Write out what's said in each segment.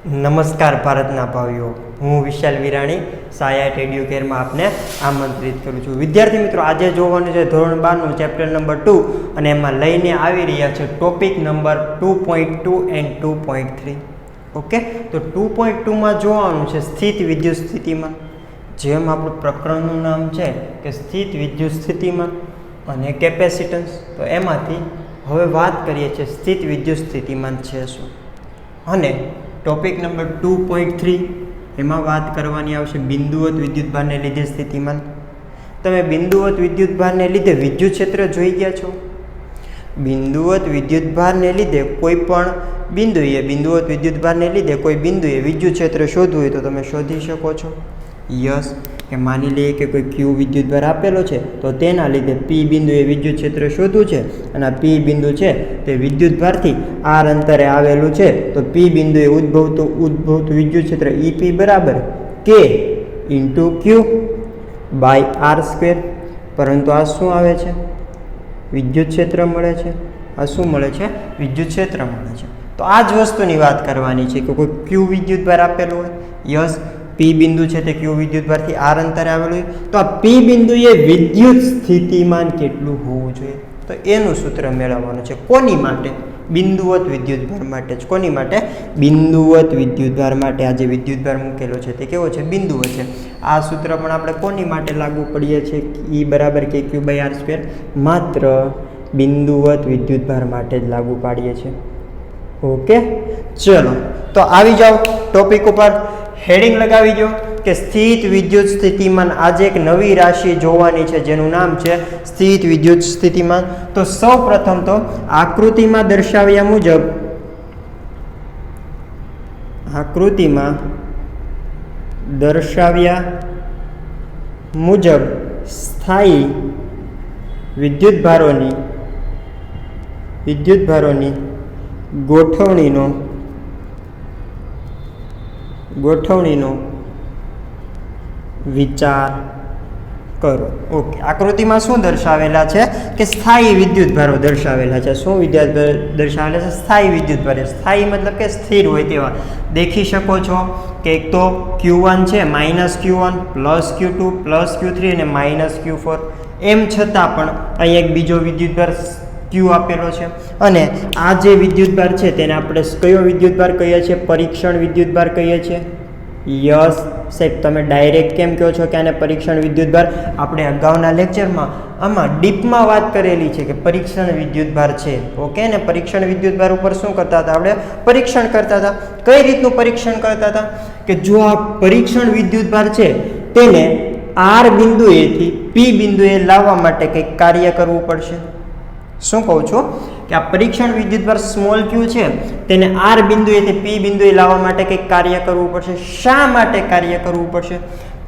નમસ્કાર ભારતના ભાઈઓ, હું વિશાલ વિરાણી સાયાટ એડ્યુકેરમાં આપને આમંત્રિત કરું છું. વિદ્યાર્થી મિત્રો, આજે જોવાનું છે ધોરણ 12નું ચેપ્ટર નંબર 2 અને એમાં લઈને આવી રહ્યા છે ટોપિક નંબર 2.2 એન્ડ 2.3. ઓકે, તો 2.2માં જોવાનું છે સ્થિત વિદ્યુત સ્થિતિમાન. જેમ આપણું પ્રકરણનું નામ છે કે સ્થિત વિદ્યુત સ્થિતિમાન અને કેપેસિટન્સ, તો એમાંથી હવે વાત કરીએ છીએ સ્થિત વિદ્યુત સ્થિતિમાન છે શું. અને ટોપિક નંબર 2.3 એમાં વાત કરવાની આવશે બિંદુવત વિદ્યુતભારને લીધે સ્થિતિમાન. તમે બિંદુવત વિદ્યુતભારને લીધે વિદ્યુત ક્ષેત્ર જોઈ ગયા છો? બિંદુવત વિદ્યુતભારને લીધે કોઈ પણ બિંદુવત વિદ્યુતભારને લીધે કોઈ બિંદુએ વિદ્યુત ક્ષેત્ર શોધવું હોય તો તમે શોધી શકો છો. યસ, કે માની લઈએ કે કોઈ ક્યુ વિદ્યુતભાર આપેલો છે, તો તેના લીધે પી બિંદુએ વિદ્યુત ક્ષેત્ર શોધવું છે અને આ પી બિંદુ છે તે વિદ્યુતભારથી આર અંતરે આવેલું છે. તો પી બિંદુએ ઉદ્ભવતું વિદ્યુત ક્ષેત્ર ઈપી બરાબર કે into q by r square. પરંતુ આ શું આવે છે? વિદ્યુત ક્ષેત્ર મળે છે. આ શું મળે છે? વિદ્યુત ક્ષેત્ર મળે છે. તો આ જ વસ્તુની વાત કરવાની છે કે કોઈ ક્યુ વિદ્યુતભાર આપેલું હોય. યસ, પી બિંદુ છે તે ક્યુ વિદ્યુતભારથી આર અંતરે આવેલું હોય, તો આ પી બિંદુએ વિદ્યુત સ્થિતિમાન કેટલું હોવું જોઈએ? તો એનું સૂત્ર મેળવવાનું છે. કોની માટે? બિંદુવત વિદ્યુતભાર માટે જ. કોની માટે? બિંદુવત વિદ્યુતભાર માટે. આ જે વિદ્યુતભાર મૂકેલો છે તે કેવો છે? બિંદુવત છે. આ સૂત્ર પણ આપણે કોની માટે લાગુ પડીએ છીએ? ઈ બરાબર કે ક્યુ બાય આર સ્ક્વેર. માત્ર બિંદુવત વિદ્યુતભાર માટે જ લાગુ પાડીએ છીએ. ઓકે, ચલો તો આવી જાઓ ટોપિક ઉપર. હેડિંગ લગાવી દો કે સ્થિત વિદ્યુત સ્થિતિમાન. આજે એક નવી રાશિ જોવાની છે જેનું નામ છે સ્થિત વિદ્યુત સ્થિતિમાન. તો સૌ પ્રથમ તો આકૃતિમાં દર્શાવ્યા મુજબ સ્થાયી વિદ્યુતભારોની ગોઠવણીનો વિચાર કરો. ઓકે, આકૃતિમાં શું દર્શાવેલા છે કે સ્થાયી વિદ્યુતભારો દર્શાવેલા છે. શું વિદ્યુતભાર દર્શાવેલા છે? સ્થાયી વિદ્યુતભાર. સ્થાયી મતલબ કે સ્થિર હોય તેવા. દેખી શકો છો કે એક તો Q1 છે, -Q1 + Q2 + Q3 અને -Q4. એમ છતાં પણ અહીં એક બીજો વિદ્યુતભાર Q આપેલો છે. અને આ જે વિદ્યુતભાર છે તેને આપણે કયો વિદ્યુતભાર કહીએ છીએ? પરીક્ષણ વિદ્યુતભાર કહીએ છીએ. યસ સાહેબ, તમે ડાયરેક્ટ કેમ કહો છો કે આને પરીક્ષણ વિદ્યુતભાર? આપણે અગાઉના લેક્ચરમાં આમાં ડીપમાં વાત કરેલી છે કે પરીક્ષણ વિદ્યુતભાર છે. ઓકે, ને પરીક્ષણ વિદ્યુતભાર ઉપર શું કરતા હતા? આપણે પરીક્ષણ કરતા હતા. કઈ રીતનું પરીક્ષણ કરતા હતા? કે જો આ પરીક્ષણ વિદ્યુતભાર છે તેને આર બિંદુએથી પી બિંદુએ લાવવા માટે કંઈક કાર્ય કરવું પડશે. શું કહું છું કે આ પરીક્ષણ વિદ્યુતભાર સ્મોલ ક્યુ છે તેને આર બિંદુએથી પી બિંદુએ લાવવા માટે કંઈક કાર્ય કરવું પડશે. શા માટે કાર્ય કરવું પડશે?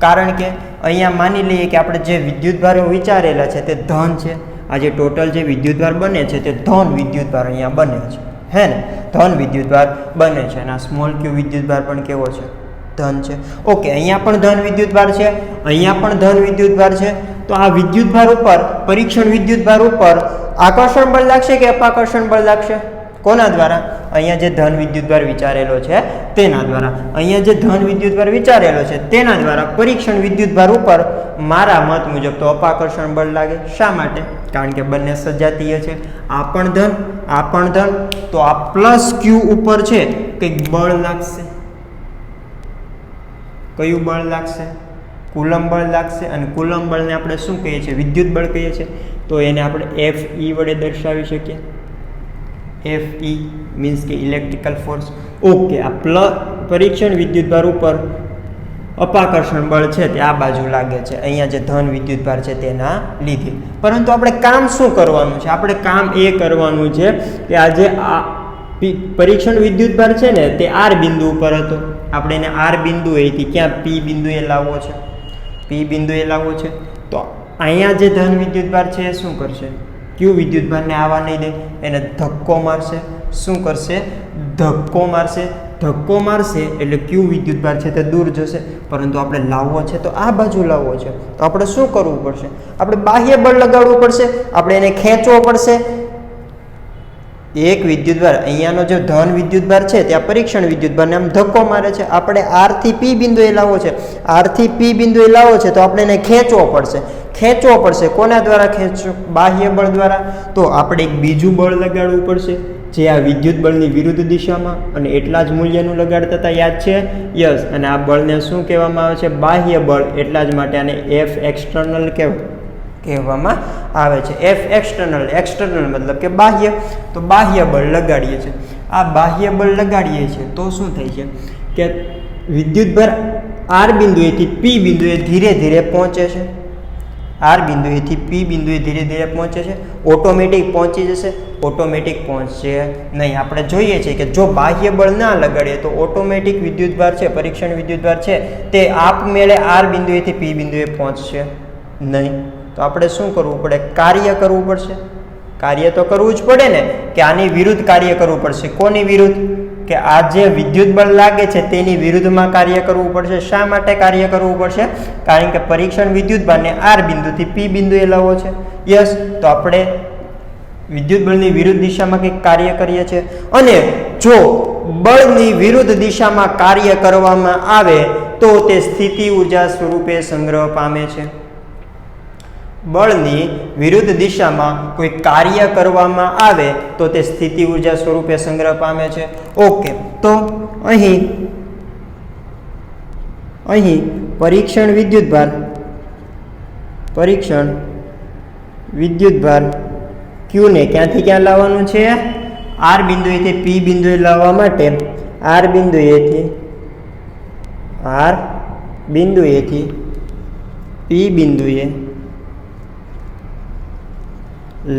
કારણ કે અહીંયા માની લઈએ કે આપણે જે વિદ્યુતભારો વિચારેલા છે તે ધન છે. આ જે ટોટલ જે વિદ્યુતભાર બને છે તે ધન વિદ્યુતભાર અહીંયા બને છે. હે ને, ધન વિદ્યુતભાર બને છે. અને આ સ્મોલ ક્યુ વિદ્યુતભાર પણ કેવો છે? ધન છે. ઓકે, અહીંયા પણ ધન વિદ્યુતભાર છે, અહીંયા પણ ધન વિદ્યુતભાર છે. તો આ વિદ્યુતભાર ઉપર, પરીક્ષણ વિદ્યુતભાર ઉપર આકર્ષણ બળ લાગશે કે અપાકર્ષણ બળ લાગશે? કોના દ્વારા? અહીંયા જે ધન વિદ્યુતભાર વિચારેલો છે તેના દ્વારા. અહીંયા જે ધન વિદ્યુતભાર વિચારેલો છે તેના દ્વારા પરીક્ષણ વિદ્યુતભાર ઉપર મારા મત મુજબ તો અપાકર્ષણ બળ લાગે. શા માટે? કારણ કે બંને સજાતીય છે. આ પણ ધન, આ પણ ધન. તો આ +Q ઉપર છે કંઈક બળ લાગશે. કયું બળ લાગશે? કુલમ બળ લાગશે. અને કુલમ બળને આપણે શું કહીએ છીએ? વિદ્યુત બળ કહીએ છીએ. તો એને આપણે Fe વડે દર્શાવી શકીએ. Fe મીન્સ કે ઇલેક્ટ્રિકલ ફોર્સ. ઓકે, આ પરીક્ષણ વિદ્યુતભાર ઉપર અપાકર્ષણ બળ છે તે આ બાજુ લાગે છે, અહીંયા જે ધન વિદ્યુતભાર છે તેના લીધે. પરંતુ આપણે કામ શું કરવાનું છે? આપણે કામ એ કરવાનું છે કે આજે આ પરીક્ષણ વિદ્યુતભાર છે ને તે આર બિંદુ ઉપર હતો. આપણે એને આર બિંદુ એથી ક્યાં પી બિંદુએ લાવવો છે? પી બિંદુએ લાવવો છે. તો અહીંયા જે ધન વિદ્યુતભાર છે એ શું કરશે? ક્યુ વિદ્યુતભારને આવવા નહીં દે, એને ધક્કો મારશે. શું કરશે? ધક્કો મારશે. ધક્કો મારશે એટલે ક્યુ વિદ્યુતભાર છે તે દૂર જશે. પરંતુ આપણે લાવવો છે તો આ બાજુ લાવવો છે. તો આપણે શું કરવું પડશે? આપણે બાહ્ય બળ લગાડવું પડશે. આપણે એને ખેંચવો પડશે. એક વિદ્યુતભાર, અહીંયાનો જે ધન વિદ્યુતભાર છે ત્યાં પરીક્ષણ વિદ્યુતભારને આમ ધક્કો મારે છે. આપણે આર થી પી બિંદુએ લાવવો છે, આર થી પી બિંદુએ લાવવો છે તો આપણે એને ખેંચવો પડશે. કોના દ્વારા ખેંચવું? બાહ્ય બળ દ્વારા. તો આપણે એક બીજું બળ લગાડવું પડશે જે આ વિદ્યુત બળની વિરુદ્ધ દિશામાં, અને એટલા જ મૂલ્યનું લગાડતા હતા, યાદ છે? યસ. અને આ બળને શું કહેવામાં આવે છે? બાહ્ય બળ. એટલા જ માટે આને એફ એક્સટર્નલ કહેવામાં આવે છે. એફ એક્સટર્નલ મતલબ કે બાહ્ય. તો બાહ્ય બળ લગાડીએ છીએ. આ બાહ્ય બળ લગાડીએ છીએ તો શું થાય છે કે વિદ્યુતભાર આર બિંદુએથી પી બિંદુએ ધીરે ધીરે પહોંચે છે. આર બિંદુએથી પી બિંદુએ ધીરે ધીરે પહોંચે છે. ઓટોમેટિક પહોંચી જશે? ઓટોમેટિક પહોંચશે નહીં. આપણે જોઈએ છીએ કે જો બાહ્ય બળ ના લગાડીએ તો ઓટોમેટિક વિદ્યુતભાર છે, પરીક્ષણ વિદ્યુતભાર છે, તે આપમેળે આર બિંદુએથી પી બિંદુએ પહોંચશે નહીં. તો આપણે શું કરવું પડે? કાર્ય કરવું પડશે. કાર્ય તો કરવું જ પડે ને, કે આની વિરુદ્ધ કાર્ય કરવું પડશે. કોની વિરુદ્ધ? કે આ જે વિદ્યુત બળ લાગે છે તેની વિરુદ્ધમાં કાર્ય કરવું પડશે. શા માટે કાર્ય કરવું પડશે? કારણ કે પરીક્ષણ વિદ્યુતભારને આર બિંદુથી પી બિંદુએ લાવવો છે. યસ. તો આપણે વિદ્યુત બળની વિરુદ્ધ દિશામાં કંઈક કાર્ય કરીએ છીએ, અને જો બળની વિરુદ્ધ દિશામાં કાર્ય કરવામાં આવે તો તે સ્થિતિ ઉર્જા સ્વરૂપે સંગ્રહ પામે છે. બળની વિરુદ્ધ દિશામાં કોઈ કાર્ય કરવામાં આવે તો તે સ્થિતિ ઉર્જા સ્વરૂપે સંગ્રહ પામે છે. ઓકે. તો અહીં પરીક્ષણ વિદ્યુતભાર Q ને ક્યાંથી ક્યાં લાવવાનું છે? આર બિંદુએથી પી બિંદુએ લાવવા માટે આર બિંદુએથી પી બિંદુએ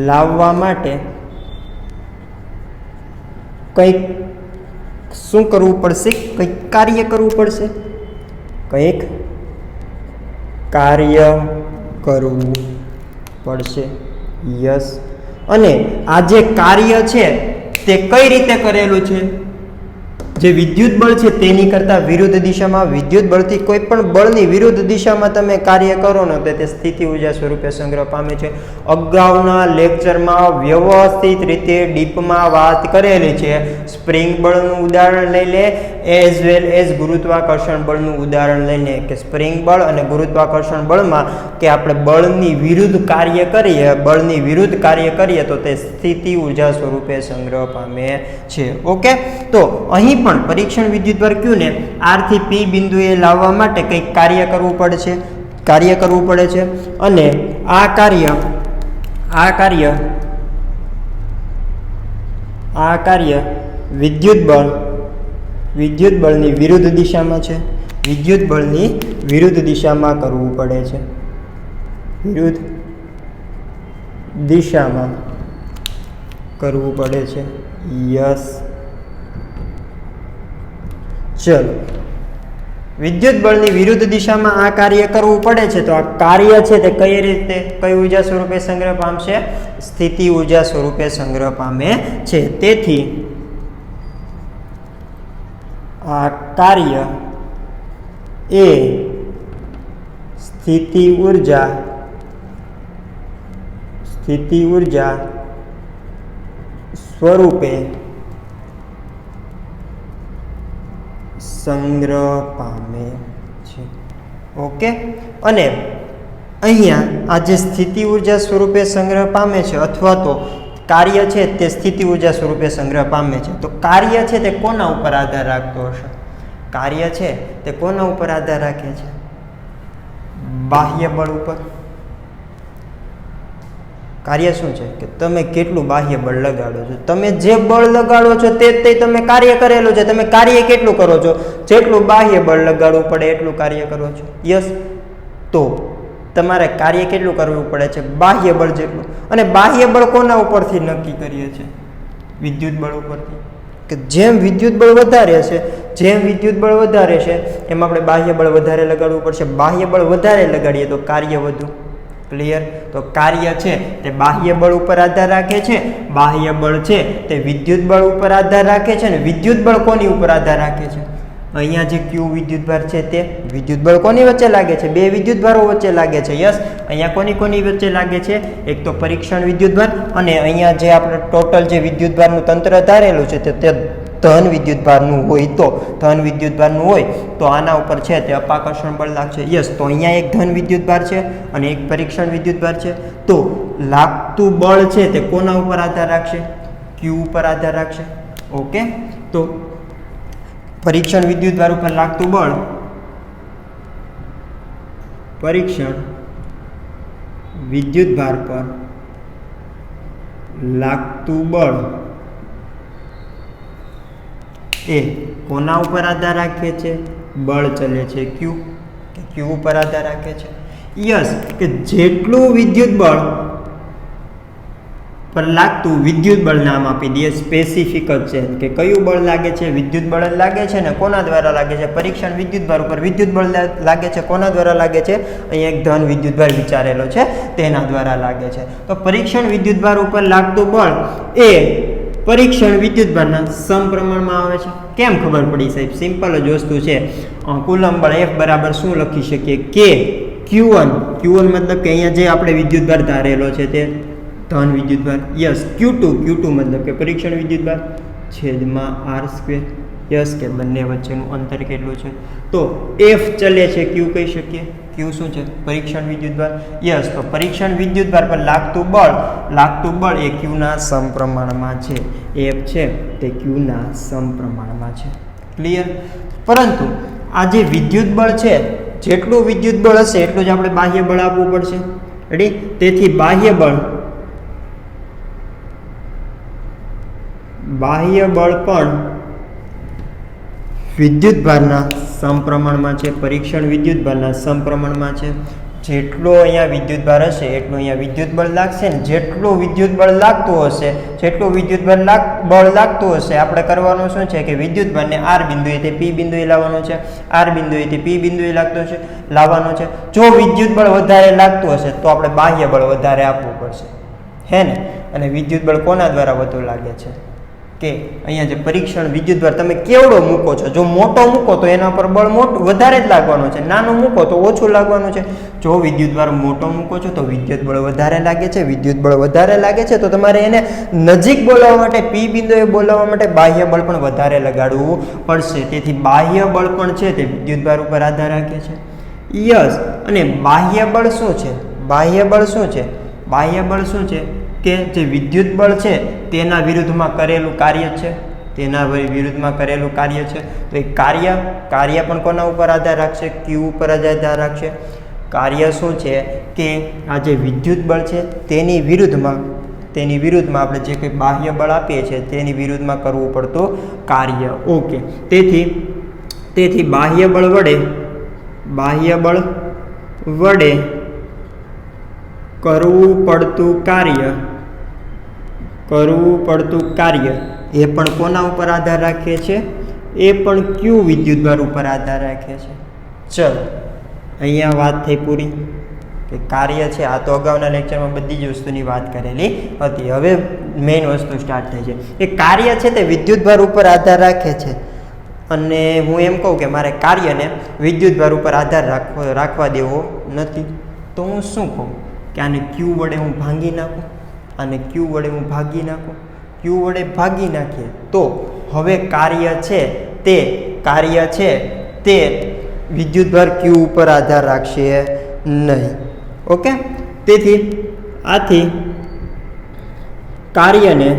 લાવવા માટે કંઈક શું કરવું પડશે? કંઈક કાર્ય કરવું પડશે. યસ. અને આ જે કાર્ય છે તે કઈ રીતે કરેલું છે? જે વિદ્યુત બળ છે તેની કરતાં વિરુદ્ધ દિશામાં. વિદ્યુત બળથી કોઈ પણ બળની વિરુદ્ધ દિશામાં તમે કાર્ય કરો ને તો તે સ્થિતિ ઉર્જા સ્વરૂપે સંગ્રહ પામે છે. અગાઉના લેક્ચરમાં વ્યવસ્થિત રીતે ડીપમાં વાત કરેલી છે. સ્પ્રિંગ બળનું ઉદાહરણ લઈ લે, એઝ વેલ એઝ ગુરુત્વાકર્ષણ બળનું ઉદાહરણ લઈને, કે સ્પ્રિંગ બળ અને ગુરુત્વાકર્ષણ બળમાં કે આપણે બળની વિરુદ્ધ કાર્ય કરીએ તો તે સ્થિતિ ઉર્જા સ્વરૂપે સંગ્રહ પામે છે. ઓકે. તો અહીં પણ પરીક્ષણ વિદ્યુતભાર Q ને આર થી પી બિંદુએ લાવવા માટે કંઈક કાર્ય કરવું પડે છે. અને આ કાર્ય વિદ્યુત બળની વિરુદ્ધ દિશામાં છે. વિદ્યુત બળની વિરુદ્ધ દિશામાં કરવું પડે છે. વિરુદ્ધ દિશામાં કરવું પડે છે. યસ. ચલો, વિદ્યુત બળની વિરુદ્ધ દિશામાં આ કાર્ય કરવું પડે છે. તો આ કાર્ય છે તે કઈ રીતે, કઈ ઉર્જા સ્વરૂપે સંગ્રહ પામશે? સ્થિતિ ઉર્જા સ્વરૂપે સંગ્રહ પામે છે. તેથી આ કાર્ય એ સ્થિતિ ઉર્જા સ્વરૂપે સંગ્રહ પામે છે. ઓકે. અને અહીંયા આ જે સ્થિતિ ઉર્જા સ્વરૂપે સંગ્રહ પામે છે, અથવા તો કાર્ય છે તે સ્થિતિ ઉર્જા સ્વરૂપે સંગ્રહ પામે છે, તો કાર્ય છે તે કોના ઉપર આધાર રાખતો હશે? કાર્ય છે તે કોના ઉપર આધાર રાખે છે? બાહ્ય બળ ઉપર. કાર્ય શું છે કે તમે કેટલું બાહ્ય બળ લગાડો છો. તમે જે બળ લગાડો છો તે તમે કાર્ય કરેલું છે. તમે કાર્ય કેટલું કરો છો? જેટલું બાહ્ય બળ લગાડવું પડે એટલું કાર્ય કરો છો. યસ. તો તમારે કાર્ય કેટલું કરવું પડે છે? બાહ્ય બળ જેટલું. અને બાહ્ય બળ કોના ઉપરથી નક્કી કરીએ છીએ? વિદ્યુત બળ ઉપરથી. કે જેમ વિદ્યુત બળ વધારે છે એમ આપણે બાહ્ય બળ વધારે લગાડવું પડશે. બાહ્ય બળ વધારે લગાડીએ તો કાર્ય વધુ. ક્લિયર? તો કાર્ય છે તે બાહ્ય બળ ઉપર આધાર રાખે છે. બાહ્ય બળ છે તે વિદ્યુત બળ ઉપર આધાર રાખે છે. ને વિદ્યુત બળ કોની ઉપર આધાર રાખે છે? અહીંયા જે ક્યુ વિદ્યુતભાર છે તે વિદ્યુતબળ કોની વચ્ચે લાગે છે? બે વિદ્યુતભારો વચ્ચે લાગે છે. યસ, અહીંયા કોની વચ્ચે લાગે છે? એક તો પરીક્ષણ વિદ્યુતભાર અને અહીંયા જે આપણે ટોટલ જે વિદ્યુતભારનું તંત્ર ધારેલું છે તે ધન વિદ્યુતભારનું હોય તો આના ઉપર છે તે અપાકર્ષણ બળ લાગશે. યસ, તો અહીંયા એક ધન વિદ્યુતભાર છે અને એક પરીક્ષણ વિદ્યુતભાર છે. તો લાગતું બળ છે તે કોના ઉપર આધાર રાખશે? ક્યુ ઉપર આધાર રાખશે. ઓકે, તો પરીક્ષણ વિદ્યુતભાર ઉપર લાગતું બળ, પરીક્ષણ વિદ્યુતભાર પર લાગતું બળ એ કોના ઉપર આધાર રાખે છે? બળ ચલે છે ક્યુ ઉપર આધાર રાખે છે. યસ, કે જેટલું વિદ્યુત બળ પર લાગતું વિદ્યુત બળ નામ આપી દઈએ, સ્પેસિફિક જ છે કે કયું બળ લાગે છે? વિદ્યુત બળ લાગે છે ને કોના દ્વારા લાગે છે? પરીક્ષણ વિદ્યુતભાર ઉપર વિદ્યુત બળ લાગે છે. કોના દ્વારા લાગે છે? અહીંયા એક ધન વિદ્યુતભાર વિચારેલો છે તેના દ્વારા લાગે છે. તો પરીક્ષણ વિદ્યુતભાર ઉપર લાગતું બળ એ પરીક્ષણ વિદ્યુતભારના સમપ્રમાણમાં આવે છે. કેમ ખબર પડી સાહેબ? સિમ્પલ જ વસ્તુ છે. કુલમ બળ F બરાબર શું લખી શકીએ? કે Q1 મતલબ કે અહીંયા જે આપણે વિદ્યુતભાર ધારેલો છે તે ધન વિદ્યુતભાર. યસ, Q2 મતલબ કે પરીક્ષણ વિદ્યુતભાર છેદમાં R². યસ, કે બંને વચ્ચેનું અંતર કેટલું છે? તો F ચલે છે, Q કહી શકીએ. Q શું છે? પરીક્ષણ વિદ્યુતભાર. યસ, તો પરીક્ષણ વિદ્યુતભાર પર લાગતું બળ એ Q ના સમપ્રમાણમાં છે. F છે તે Q ના સમપ્રમાણમાં છે. ક્લિયર? પરંતુ આ જે વિદ્યુત બળ છે, જેટલું વિદ્યુત બળ હશે એટલું જ આપણે બાહ્ય બળ આપવું પડશે. રેડી? તેથી બાહ્ય બળ પણ વિદ્યુતભારના સમપ્રમાણમાં છે, પરીક્ષણ વિદ્યુતભારના સમપ્રમાણમાં છે. જેટલો અહીંયા વિદ્યુતભાર હશે એટલું અહીંયા વિદ્યુત બળ લાગશે ને જેટલું વિદ્યુત બળ લાગતું હશે આપણે કરવાનું શું છે કે વિદ્યુતભારને R બિંદુએથી P બિંદુએ લાવવાનો છે, R બિંદુએથી P બિંદુએ લાવવાનો છે. જો વિદ્યુત બળ વધારે લાગતું હશે તો આપણે બાહ્ય બળ વધારે આપવું પડશે, હે ને? અને વિદ્યુત બળ કોના દ્વારા વધુ લાગે છે? કે અહીંયા જે પરીક્ષણ વિદ્યુતભાર તમે કેવડો મૂકો છો, જો મોટો મૂકો તો એના પર બળ વધારે જ લાગવાનો છે, નાનો મૂકો તો ઓછું લાગવાનું છે. જો વિદ્યુતભાર મોટો મૂકો છો તો વિદ્યુત બળ વધારે લાગે છે, તો તમારે એને નજીક બોલાવવા માટે, P બિંદુએ બોલાવવા માટે બાહ્ય બળ પણ વધારે લગાડવું પડશે. તેથી બાહ્ય બળ પણ છે તે વિદ્યુતભાર ઉપર આધાર રાખે છે. યસ, અને બાહ્ય બળ શું છે? કે જે વિદ્યુત બળ છે તેના વિરુદ્ધમાં કરેલું કાર્ય છે, તો એ કાર્ય પણ કોના ઉપર આધાર રાખશે? Q ઉપર આધાર રાખશે. કાર્ય શું છે કે આ જે વિદ્યુત બળ છે તેની વિરુદ્ધમાં આપણે જે કંઈ બાહ્ય બળ આપીએ છીએ તેની વિરુદ્ધમાં કરવું પડતું કાર્ય. ઓકે, તેથી બાહ્ય બળ વડે કરવું પડતું કાર્ય એ પણ કોના ઉપર આધાર રાખે છે? એ પણ Q વિદ્યુતભાર ઉપર આધાર રાખે છે. ચલો, અહીંયા વાત થઈ પૂરી કે કાર્ય છે. આ તો અગાઉના લેક્ચરમાં બધી જ વસ્તુની વાત કરેલી હતી. હવે મેઇન વસ્તુ સ્ટાર્ટ થઈ છે કે કાર્ય છે તે વિદ્યુતભાર ઉપર આધાર રાખે છે. અને હું એમ કહું કે મારે કાર્યને વિદ્યુતભાર ઉપર આધાર રાખવા દેવો નથી, તો હું શું કહું કે આને Q વડે હું ભાંગી નાખું, Q વડે ભાગી નાખીએ તો હવે કાર્ય છે તે વિદ્યુતભાર Q ઉપર આધાર રાખશે નહીં. ઓકે, તેથી આથી કાર્યને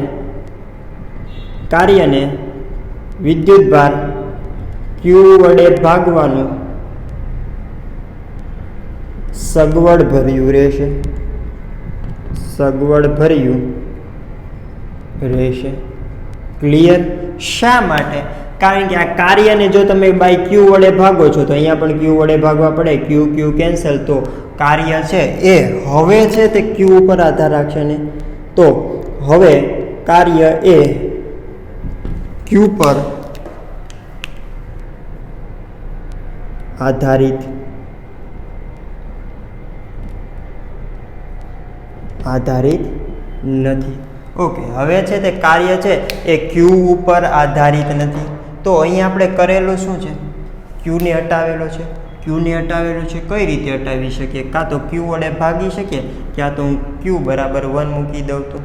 વિદ્યુતભાર Q વડે ભાગવાનું સગવડ ભર્યું રહેશે. ક્લિયર? શા માટે? કારણ કે આ કાર્યને જો તમે બાય Q વડે ભાગો છો તો અહીંયા પણ Q વડે ભાગવા પડે, Q કેન્સલ, તો કાર્ય છે એ હવે છે તે Q ઉપર આધાર રાખશે ને, તો હવે કાર્ય એ Q પર આધારિત નથી. ઓકે, હવે છે તે કાર્ય છે એ Q ઉપર આધારિત નથી. તો અહીંયા આપણે કરેલું શું છે, ક્યુને હટાવેલો છે. ક્યુને હટાવેલું છે, કઈ રીતે હટાવી શકીએ? કાં તો ક્યુ વડે ભાગી શકીએ, ક્યાં તો હું ક્યુ બરાબર 1 મૂકી દઉં તો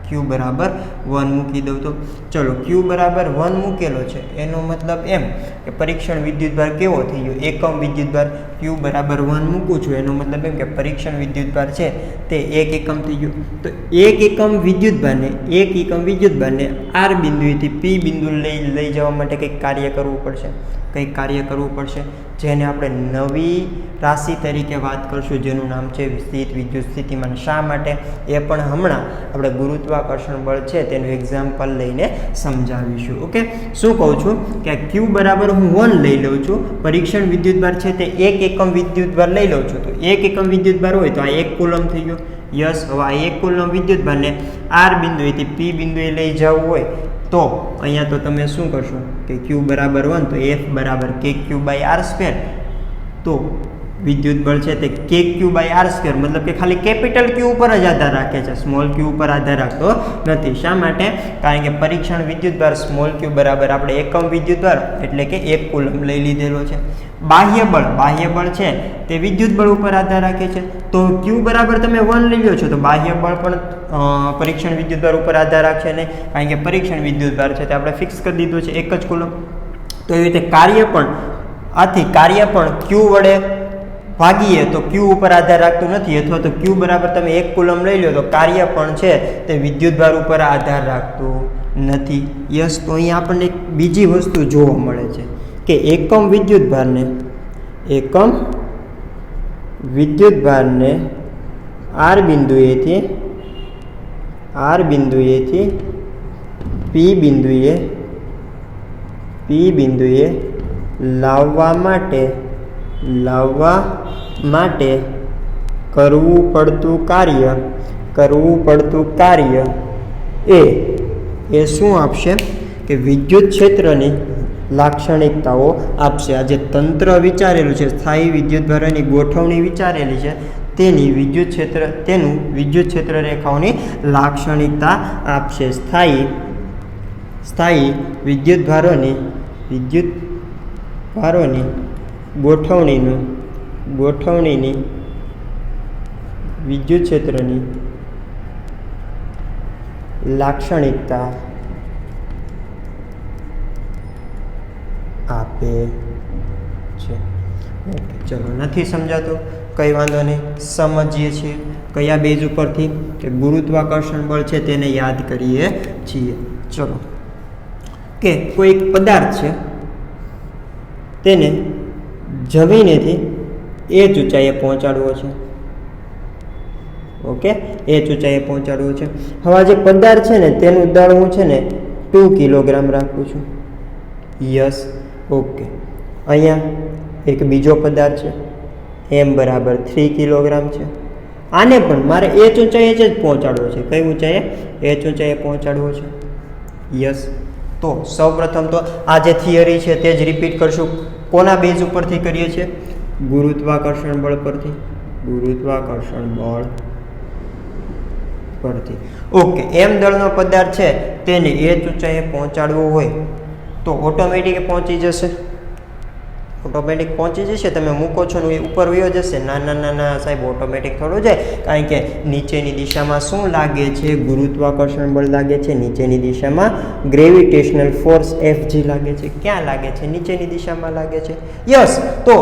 ક્યુ બરાબર 1 મૂકી દઉં તો ચલો ક્યુ બરાબર 1 મૂકેલો છે, એનો મતલબ એમ કે પરીક્ષણ વિદ્યુતભાર કેવો થઈ ગયો, એકમ વિદ્યુતભાર. ક્યુ બરાબર 1 મૂકું છું એનો મતલબ એમ કે પરીક્ષણ વિદ્યુતભાર છે તે 1 એકમ થઈ ગયું. તો 1 એકમ વિદ્યુતભારને આર બિંદુએથી પી બિંદુ લઈ જવા માટે કંઈક કાર્ય કરવું પડશે, જેને આપણે નવી રાશિ તરીકે વાત કરશું, જેનું નામ છે સ્થિત વિદ્યુત સ્થિતિમાન. શા માટે? એ પણ હમણાં આપણે ગુરુત્વાકર્ષણ બળ છે તેનું એક્ઝામ્પલ લઈને સમજાવીશું. ઓકે, શું કહું છું કે ક્યુ બરાબર હું 1 લઈ લઉં છું, પરીક્ષણ વિદ્યુતભાર છે તે 1 એકમ વિદ્યુતભાર લઈ લઉં છું. તો 1 એકમ વિદ્યુતભાર હોય તો આ 1 કુલમ થઈ ગયો. યસ, હવે આ 1 કુલમ વિદ્યુતભારને આર બિંદુએથી પી બિંદુએ લઈ જવું હોય તો અહીંયા તો તમે શું કરશો કે ક્યુ બરાબર 1 તો એફ બરાબર કે ક્યુ બાય આર સ્ક્વેર. તો વિદ્યુત બળ છે તે કે ક્યુ બાય આર સ્ક્વેર, મતલબ કે ખાલી કેપિટલ ક્યુ ઉપર જ આધાર રાખે છે, સ્મોલ ક્યુ ઉપર આધાર રાખતો નથી. શા માટે? કારણ કે પરીક્ષણ વિદ્યુતભાર સ્મોલ ક્યુ બરાબર આપણે એકમ વિદ્યુતભાર એટલે કે 1 કુલમ લઈ લીધેલો છે. બાહ્ય બળ છે તે વિદ્યુત બળ ઉપર આધાર રાખે છે. તો ક્યુ બરાબર તમે 1 લઈ લો છો તો બાહ્ય બળ પણ પરીક્ષણ વિદ્યુતભાર ઉપર આધાર રાખશે નહીં, કારણ કે પરીક્ષણ વિદ્યુતભાર છે તે આપણે ફિક્સ કરી દીધું છે 1 જ કુલમ. તો એવી રીતે કાર્ય પણ ક્યુ વડે ભાગીએ તો ક્યુ ઉપર આધાર રાખતું નથી, અથવા તો ક્યુ બરાબર તમે 1 કુલમ લઈ લો તો કાર્ય પણ છે તે વિદ્યુતભાર ઉપર આધાર રાખતું નથી. યસ, તો અહીંયા આપણને એક બીજી વસ્તુ જોવા મળે છે કે એકમ વિદ્યુતભારને આર બિંદુએથી પી બિંદુએ લાવવા માટે કરવું પડતું કાર્ય એ શું આપશે કે વિદ્યુત ક્ષેત્રની લાક્ષણિકતાઓ આપશે. આ જે તંત્ર વિચારેલું છે, સ્થાયી વિદ્યુતભારોની ગોઠવણી વિચારેલી છે, તેનું વિદ્યુત ક્ષેત્ર રેખાઓની લાક્ષણિકતા આપશે. સ્થાયી વિદ્યુતભારોની ગોઠવણીની વિદ્યુત ક્ષેત્રની લાક્ષણિકતા આપે છે. ઓકે, ચલો નથી સમજાતું કંઈ વાંધો નહીં, સમજીએ છીએ કયા બેઝ ઉપરથી કે ગુરુત્વાકર્ષણ બળ છે તેને યાદ કરીએ છીએ. ચલો કે કોઈ એક પદાર્થ છે તેને જમીનેથી એ જ ઊંચાઈએ પહોંચાડવો છે. ઓકે, એ જ ઊંચાઈએ પહોંચાડવો છે. હવે આ જે પદાર્થ છે ને તેનું દળ હું છે ને 2 કિલોગ્રામ રાખું છું. Yes, okay. અહીંયા એક બીજો પદાર્થ છે, એમ બરાબર 3 કિલોગ્રામ છે. આને પણ મારે એ જ ઊંચાઈએ જ પહોંચાડવો છે. કઈ ઊંચાઈએ? એ જ ઊંચાઈએ પહોંચાડવો છે. યસ, તો સૌપ્રથમ તો આ જે થિયરી છે તે જ રિપીટ કરશું. કોના બેઝ ઉપરથી કરીએ છીએ? ગુરુત્વાકર્ષણ બળ પરથી. ઓકે, એમ દળનો પદાર્થ છે તેને એ જ ઊંચાઈએ પહોંચાડવો હોય તો ઓટોમેટિક પહોંચી જશે. તમે મૂકો છો ને એ ઉપર વયો જશે? ના સાહેબ, ઓટોમેટિક થોડું જાય, કારણ કે નીચેની દિશામાં શું લાગે છે? ગુરુત્વાકર્ષણ બળ લાગે છે. નીચેની દિશામાં ગ્રેવિટેશનલ ફોર્સ Fg લાગે છે. ક્યાં લાગે છે? નીચેની દિશામાં લાગે છે. યસ, તો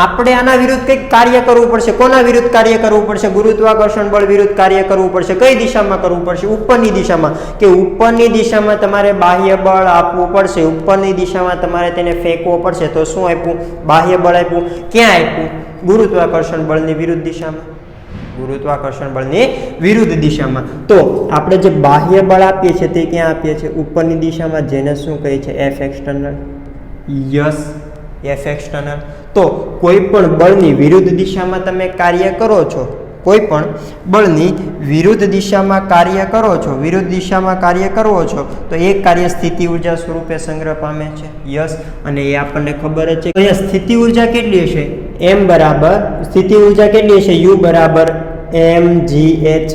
આપણે આના વિરુદ્ધ કંઈક કાર્ય કરવું પડશે. કોના વિરુદ્ધ કાર્ય કરવું પડશે? ગુરુત્વાકર્ષણ બળ વિરુદ્ધ કાર્ય કરવું પડશે. કઈ દિશામાં કરવું પડશે? ઉપરની દિશામાં. કે ઉપરની દિશામાં તમારે બાહ્ય બળ આપવું પડશે. ઉપરની દિશામાં તમારે તેને ફેંકવો પડશે. તો શું આપ્યું? બાહ્ય બળ આપ્યું. ક્યાં આપ્યું? ગુરુત્વાકર્ષણ બળની વિરુદ્ધ દિશામાં. તો આપણે જે બાહ્ય બળ આપીએ છીએ તે ક્યાં આપીએ છીએ? ઉપરની દિશામાં, જેને શું કહે છે? F external. Yes, F external. તો કોઈ પણ બળની વિરુદ્ધ દિશામાં તમે કાર્ય કરો છો, વિરુદ્ધ દિશામાં કાર્ય કરવો છો તો એ કાર્ય સ્થિતિ ઉર્જા સ્વરૂપે સંગ્રહ પામે છે. યસ, અને એ આપણને ખબર જ છે. અહીંયા સ્થિતિ ઉર્જા કેટલી હશે? U બરાબર mgh.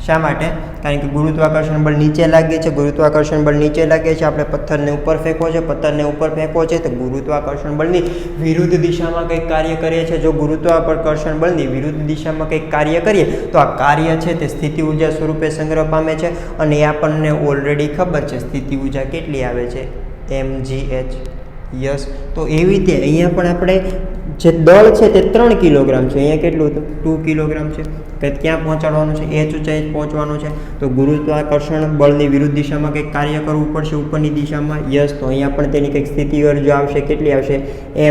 શા માટે? કારણ કે ગુરુત્વાકર્ષણ બળ નીચે લાગે છે, ગુરુત્વાકર્ષણ બળ નીચે લાગે છે, આપણે પથ્થરને ઉપર ફેંકવો છે, પથ્થરને ઉપર ફેંકવો છે તો ગુરુત્વાકર્ષણ બળની વિરુદ્ધ દિશામાં કંઈક કાર્ય કરીએ છીએ. જો ગુરુત્વાકર્ષણ બળની વિરુદ્ધ દિશામાં કંઈક કાર્ય કરીએ તો આ કાર્ય છે તે સ્થિતિ ઉર્જા સ્વરૂપે સંગ્રહ પામે છે અને એ આપણને ઓલરેડી ખબર છે સ્થિતિ ઉર્જા કેટલી આવે છે, mgh. યસ, તો એવી રીતે અહીંયા પણ આપણે જે દળ છે તે 3 કિલોગ્રામ છે, અહીંયા કેટલું હતું 2 કિલોગ્રામ છે, કે ક્યાં પહોંચાડવાનું છે, h ઊંચાઈ પહોંચવાનું છે. તો ગુરુત્વાકર્ષણ બળની વિરુદ્ધ દિશામાં કંઈક કાર્ય કરવું પડશે ઉપરની દિશામાં. યસ, તો અહીંયા પણ તેની કંઈક સ્થિતિ ઉર્જા આવશે, કેટલી આવશે,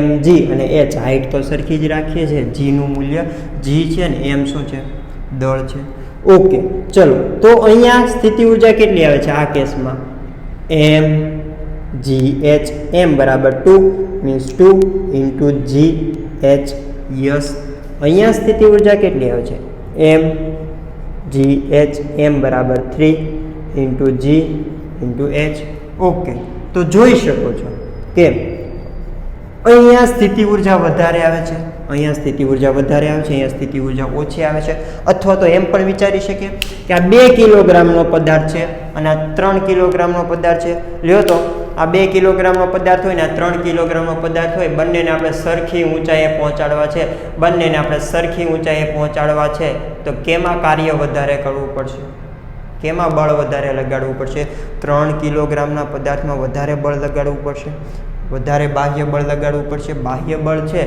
mg. અને h હાઇટ તો સરખી જ રાખીએ છીએ, g નું મૂલ્ય g છે ને m શું છે, દળ છે. ઓકે, ચલો, તો અહીંયા સ્થિતિ ઉર્જા કેટલી આવે છે આ કેસમાં, mgh. m બરાબર 2 મીન્સ 2 ઇન્ટુ gh. યસ, અહીંયા સ્થિતિ ઉર્જા કેટલી આવે છે, mgh. m બરાબર 3 into g into h. Okay, તો જોઈ શકો છો કે અહીંયા સ્થિતિ ઉર્જા વધારે આવે છે, અહીંયા સ્થિતિ ઉર્જા વધારે આવે છે, અહીંયા સ્થિતિ ઉર્જા ઓછી આવે છે. અથવા તો એમ પણ વિચારી શકીએ કે આ 2 કિલોગ્રામનો પદાર્થ છે અને આ 3 કિલોગ્રામનો પદાર્થ છે. લ્યો તો આ 2 કિલોગ્રામનો પદાર્થ હોય ને આ 3 કિલોગ્રામનો પદાર્થ હોય, બંનેને આપણે સરખી ઊંચાઈએ પહોંચાડવા છે, બંનેને આપણે સરખી ઊંચાઈએ પહોંચાડવા છે તો કેમાં કાર્ય વધારે કરવું પડશે, કેમાં બળ વધારે લગાડવું પડશે, 3 કિલોગ્રામના પદાર્થમાં વધારે બળ લગાડવું પડશે, વધારે બાહ્ય બળ લગાડવું પડશે. બાહ્ય બળ છે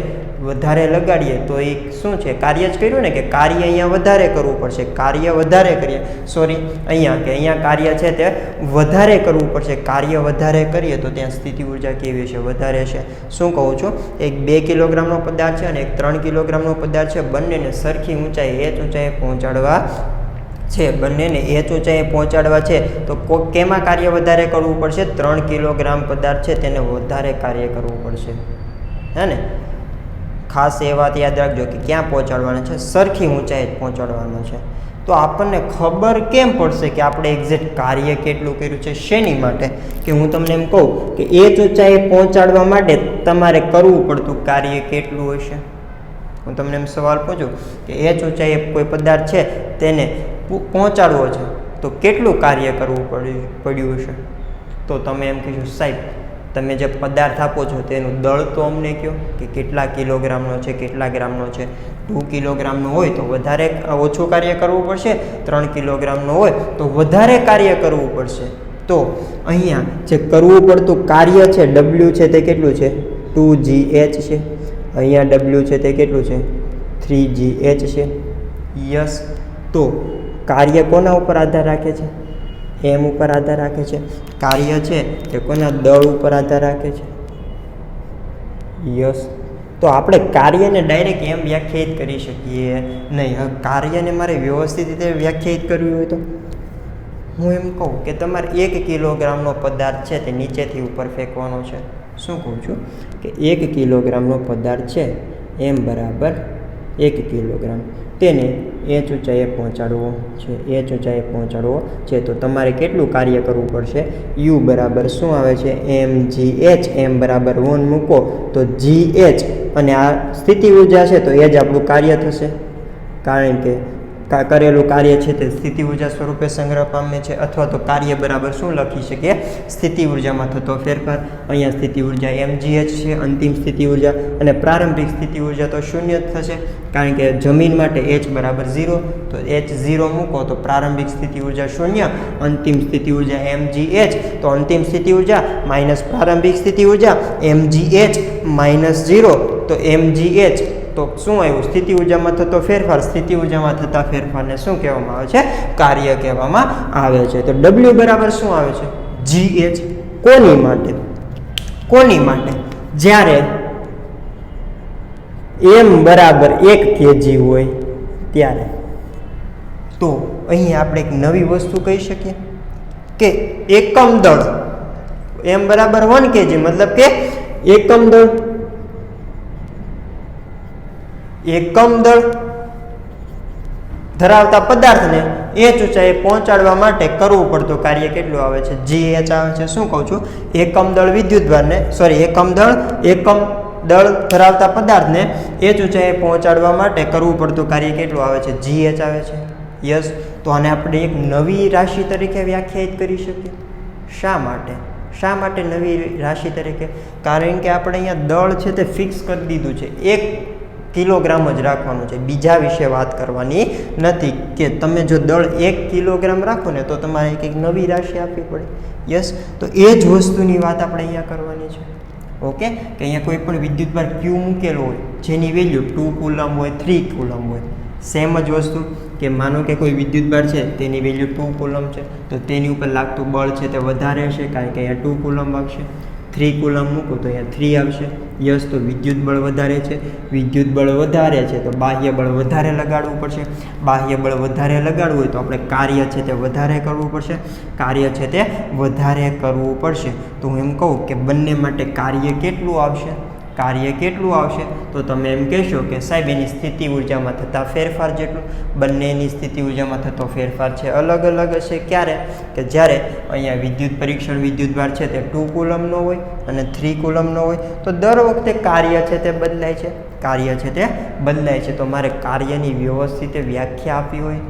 વધારે લગાડીએ તો એ શું છે, કાર્ય જ કર્યું ને, કે કાર્ય અહીંયા વધારે કરવું પડશે, કાર્ય વધારે કરીએ, સોરી અહીંયા કાર્ય છે તે વધારે કરવું પડશે. કાર્ય વધારે કરીએ તો ત્યાં સ્થિતિ ઉર્જા કેવી છે, વધારે છે. શું કહું છું, એક 2 કિલોગ્રામનો પદાર્થ છે અને એક 3 કિલોગ્રામનો પદાર્થ છે, બંનેને સરખી ઊંચાઈ h ઊંચાઈએ પહોંચાડવા છે, બંનેને h ઊંચાઈએ પહોંચાડવા છે તો કેમાં કાર્ય વધારે કરવું પડશે, 3 કિલોગ્રામ પદાર્થ છે તેને વધારે કાર્ય કરવું પડશે, હે ને. ખાસ એ વાત યાદ રાખજો કે ક્યાં પહોંચાડવાના છે, સરખી ઊંચાઈએ જ પહોંચાડવાનું છે. તો આપણને ખબર કેમ પડશે કે આપણે એક્ઝેક્ટ કાર્ય કેટલું કર્યું છે, શેની માટે, કે હું તમને એમ કહું કે h ઊંચાઈએ પહોંચાડવા માટે તમારે કરવું પડતું કાર્ય કેટલું હશે. હું તમને એમ સવાલ પૂછું કે h ઊંચાઈએ કોઈ પદાર્થ છે તેને પહોંચાડવો છે તો કેટલું કાર્ય કરવું પડ્યું હશે. તો તમે એમ કહીશું, સાહેબ તમે જે પદાર્થ આપો છો તેનું દળ તો અમને કહો કે કેટલા કિલોગ્રામનો છે, કેટલા ગ્રામનો છે. 2 કિલોગ્રામનો હોય તો વધારે ઓછું કાર્ય કરવું પડશે, 3 કિલોગ્રામનો હોય તો વધારે કાર્ય કરવું પડશે. તો અહીંયા જે કરવું પડતું કાર્ય છે w છે તે કેટલું છે, 2gh છે. અહીંયા w છે તે કેટલું છે, 3gh છે. યસ, તો કાર્ય કોના ઉપર આધાર રાખે છે, m ઉપર આધાર રાખે છે. કાર્ય છે તે કોના, દળ ઉપર આધાર રાખે છે. યસ, તો આપણે કાર્યને ડાયરેક્ટ એમ વ્યાખ્યાયિત કરી શકીએ નહીં. હવે કાર્યને મારે વ્યવસ્થિત રીતે વ્યાખ્યાયિત કરવી હોય તો હું એમ કહું કે તમારે 1 કિલોગ્રામનો પદાર્થ છે તે નીચેથી ઉપર ફેંકવાનો છે. શું કહું છું કે 1 કિલોગ્રામનો પદાર્થ છે, m બરાબર 1 કિલોગ્રામ, તેને h ઊંચાઈએ પહોંચાડવો છે, h ઊંચાઈએ પહોંચાડવો છે તો તમારે કેટલું કાર્ય કરવું પડશે, u બરાબર શું આવે છે, mgh. m બરાબર 1 મૂકો તો gh, અને આ સ્થિતિ ઉર્જા છે તો એ જ આપણું કાર્ય થશે, કારણ કે કરેલું કાર્ય છે તે સ્થિતિ ઉર્જા સ્વરૂપે સંગ્રહ પામે છે. અથવા તો કાર્ય બરાબર શું લખી શકીએ, સ્થિતિ ઉર્જામાં થતો ફેરફાર. અહીંયા સ્થિતિ ઉર્જા mgh છે, અંતિમ સ્થિતિ ઉર્જા, અને પ્રારંભિક સ્થિતિ ઉર્જા તો શૂન્ય જ થશે, કારણ કે જમીન માટે h બરાબર 0, તો h 0 મૂકો તો પ્રારંભિક સ્થિતિ ઉર્જા શૂન્ય, અંતિમ સ્થિતિ ઉર્જા mgh, તો અંતિમ સ્થિતિ ઉર્જા માઇનસ પ્રારંભિક સ્થિતિ ઉર્જા mgh માઇનસ 0, તો mgh તો શું આવ્યું, સ્થિતિ ઉર્જામાં થતો ફેરફાર. સ્થિતિ ઉર્જામાં થતા ફેરફારને શું કહેવામાં આવે છે, કાર્ય કહેવામાં આવે છે. તો w બરાબર શું આવે છે, gh. કોની માટે, કોની માટે, જ્યારે m બરાબર 1 kg હોય ત્યારે. તો અહીં આપણે એક નવી વસ્તુ કહી શકીએ કે એકમ દળ, m બરાબર 1 kg મતલબ કે એકમ દળ, એકમ દળ ધરાવતા પદાર્થને h ઊંચાઈએ પહોંચાડવા માટે કરવું પડતું કાર્ય કેટલું આવે છે, gh આવે છે. શું કહું છું, એકમ દળ વિદ્યુતભારને, સોરી એકમ દળ ધરાવતા પદાર્થને h ઊંચાઈએ પહોંચાડવા માટે કરવું પડતું કાર્ય કેટલું આવે છે, gh આવે છે. યસ, તો તો આને આપણે એક નવી રાશિ તરીકે વ્યાખ્યાયિત કરી શકીએ. શા માટે નવી રાશિ તરીકે? કારણ કે આપણે અહીંયા દળ છે તે ફિક્સ કરી દીધું છે, 1 કિલોગ્રામ જ રાખવાનું છે, બીજા વિશે વાત કરવાની નથી. કે તમે જો દળ 1 કિલોગ્રામ રાખો ને તો તમારે એક નવી રાશિ આપવી પડે. યસ, તો એ જ વસ્તુની વાત આપણે અહીંયા કરવાની છે. ઓકે, કે અહીંયા કોઈ પણ વિદ્યુતભાર Q મૂકેલો હોય જેની વેલ્યુ 2 કુલમ હોય, 3 કુલમ હોય, સેમ જ વસ્તુ કે માનો કે કોઈ વિદ્યુતભાર છે તેની વેલ્યુ 2 કુલમ છે તો તેની ઉપર લાગતું બળ છે તે વધારે હશે, કારણ કે અહીંયા 2 કુલમ આવશે. 3 કુલમ મૂકો તો અહીંયા 3 આવશે. યસ, તો વિદ્યુત બળ વધારે છે, વિદ્યુત બળ વધારે છે તો બાહ્ય બળ વધારે લગાડવું પડશે. બાહ્ય બળ વધારે લગાડવું હોય તો આપણે કાર્ય છે તે વધારે કરવું પડશે. કાર્ય છે તે વધારે કરવું પડશે. તો હું એમ કહું કે બંને માટે કાર્ય કેટલું આવશે? કાર્ય કેટલું આવશે તો તમે એમ કહેશો કે સાહેબ એની સ્થિતિ ઉર્જામાં થતા ફેરફાર જેટલું. બંનેની સ્થિતિ ઉર્જામાં થતો ફેરફાર છે અલગ અલગ હશે. ક્યારે? કે જ્યારે અહીંયા વિદ્યુત પરીક્ષણ વિદ્યુતભાર છે તે 2 કુલમનો હોય અને 3 કુલમનો હોય તો દર વખતે કાર્ય છે તે બદલાય છે. કાર્ય છે તે બદલાય છે. તો મારે કાર્યની વ્યવસ્થિત વ્યાખ્યા આપવી હોય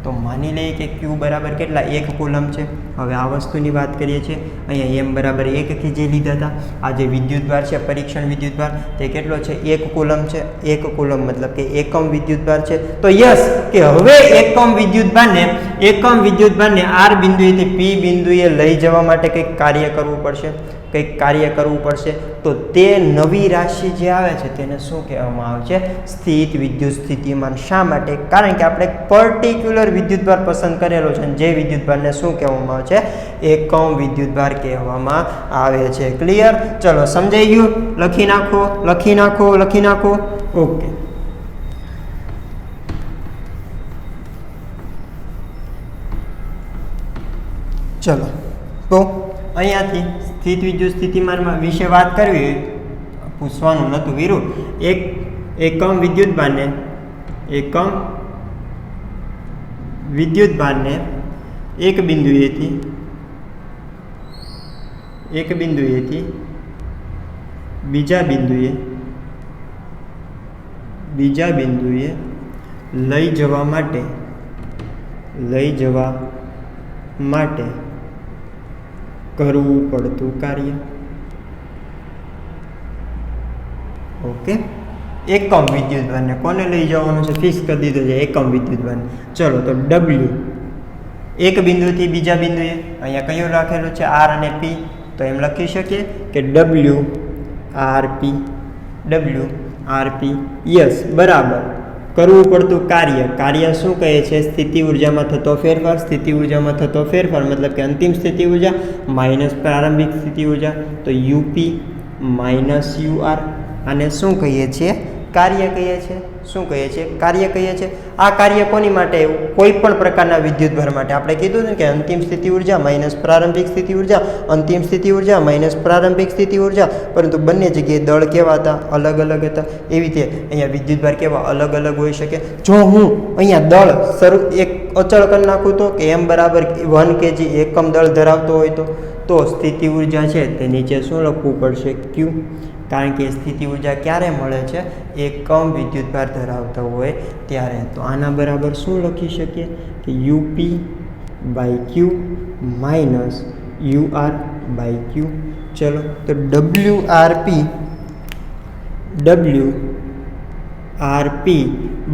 તો માની લઈએ કે Q બરાબર કેટલા? 1 કુલમ છે. હવે આ વસ્તુની વાત કરીએ છીએ. અહીંયા M બરાબર 1 જે લીધા હતા. આ જે વિદ્યુતભાર છે પરીક્ષણ વિદ્યુતભાર તે કેટલો છે? 1 કુલમ છે. 1 કુલમ મતલબ કે એકમ વિદ્યુતભાર છે. તો યસ, કે હવે એકમ વિદ્યુતભારને R બિંદુએથી P બિંદુએ લઈ જવા માટે કંઈક કાર્ય કરવું પડશે. તો તે નવી રાશિ જે આવે છે તેને શું કહેવામાં આવે છે? સ્થિત વિદ્યુત સ્થિતિમાન. શા માટે? કારણ કે આપણે પર્ટિક્યુલર વિદ્યુતભાર પસંદ કરેલો છે અને જે વિદ્યુતભારને શું કહેવામાં આવે છે? એકમ વિદ્યુતભાર કહેવામાં આવે છે. ક્લિયર? ચલો, સમજાઈ ગયું? લખી નાખો. ઓકે, ચલો, તો અહીંયાથી સ્થિત વિદ્યુત સ્થિતિમાનમાં વિશે વાત કરવી, પૂછવાનું નહોતું વીરુ. એકમ વિદ્યુતભારને એક બિંદુએથી બીજા બિંદુએ લઈ જવા માટે કરવું પડતું કાર્ય. ઓકે, એકમ વિદ્યુતભારને કોને લઈ જવાનું છે? ફિક્સ કરી દીધું છે એકમ વિદ્યુતભારને. ચલો, તો W એક બિંદુથી બીજા બિંદુએ, અહીંયા કયું રાખેલું છે? R અને P. તો એમ લખી શકીએ કે WRP. યસ, બરાબર. કરવું પડતું કાર્ય શું કહે છે? સ્થિતિ ઉર્જામાં થતો ફેરફાર. સ્થિતિ ઉર્જામાં થતો ફેરફાર મતલબ કે અંતિમ સ્થિતિ ઉર્જા માઇનસ પ્રારંભિક સ્થિતિ ઉર્જા. તો UP માઇનસ UR. આને શું કહીએ છીએ? કાર્ય કહીએ છીએ. શું કહીએ છીએ? કાર્ય કહીએ છીએ. આ કાર્ય કોની માટે? કોઈ પણ પ્રકારના વિદ્યુતભાર માટે. આપણે કીધું ને કે અંતિમ સ્થિતિ ઉર્જા માઇનસ પ્રારંભિક સ્થિતિ ઉર્જા, અંતિમ સ્થિતિ ઉર્જા માઇનસ પ્રારંભિક સ્થિતિ ઉર્જા, પરંતુ બંને જગ્યાએ દળ કેવા હતા? અલગ અલગ હતા. એવી રીતે અહીંયા વિદ્યુતભાર કેવા અલગ અલગ હોઈ શકે. જો હું અહીંયા દળ એક અચળ કરી નાખું તો કે M બરાબર 1 kg એકમ દળ ધરાવતો હોય તો સ્થિતિ ઉર્જા છે તે નીચે શું લખવું પડશે? Q. કારણ કે સ્થિતિ ઉર્જા ક્યારે મળે છે? એકમ વિદ્યુતભાર ધરાવતા હોય ત્યારે. તો આના બરાબર શું લખી શકીએ? કે UP/Q માઇનસ UR/Q. ચલો, તો WRP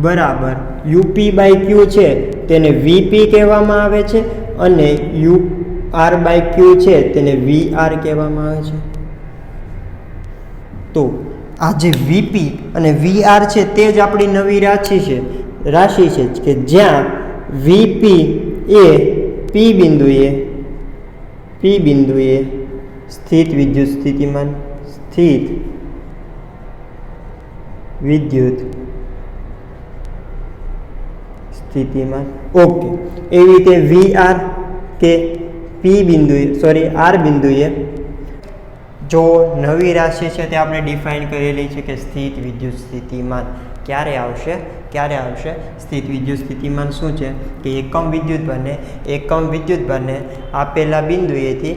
બરાબર UP/Q છે તેને VP કહેવામાં આવે છે અને UR/Q છે તેને VR કહેવામાં આવે છે. તો આ જે VP અને VR છે તે જ આપણી નવી રાશિ છે કે જ્યાં VP એ P બિંદુએ સ્થિત વિદ્યુત સ્થિતિમાન. ઓકે, એવી રીતે VR કે R બિંદુએ જો નવી રાશિ છે તે આપણે ડિફાઇન કરેલી છે કે સ્થિત વિદ્યુત સ્થિતિમાન. ક્યારે આવશે સ્થિત વિદ્યુત સ્થિતિમાન શું છે કે એકમ વિદ્યુતભારને આપેલા બિંદુએથી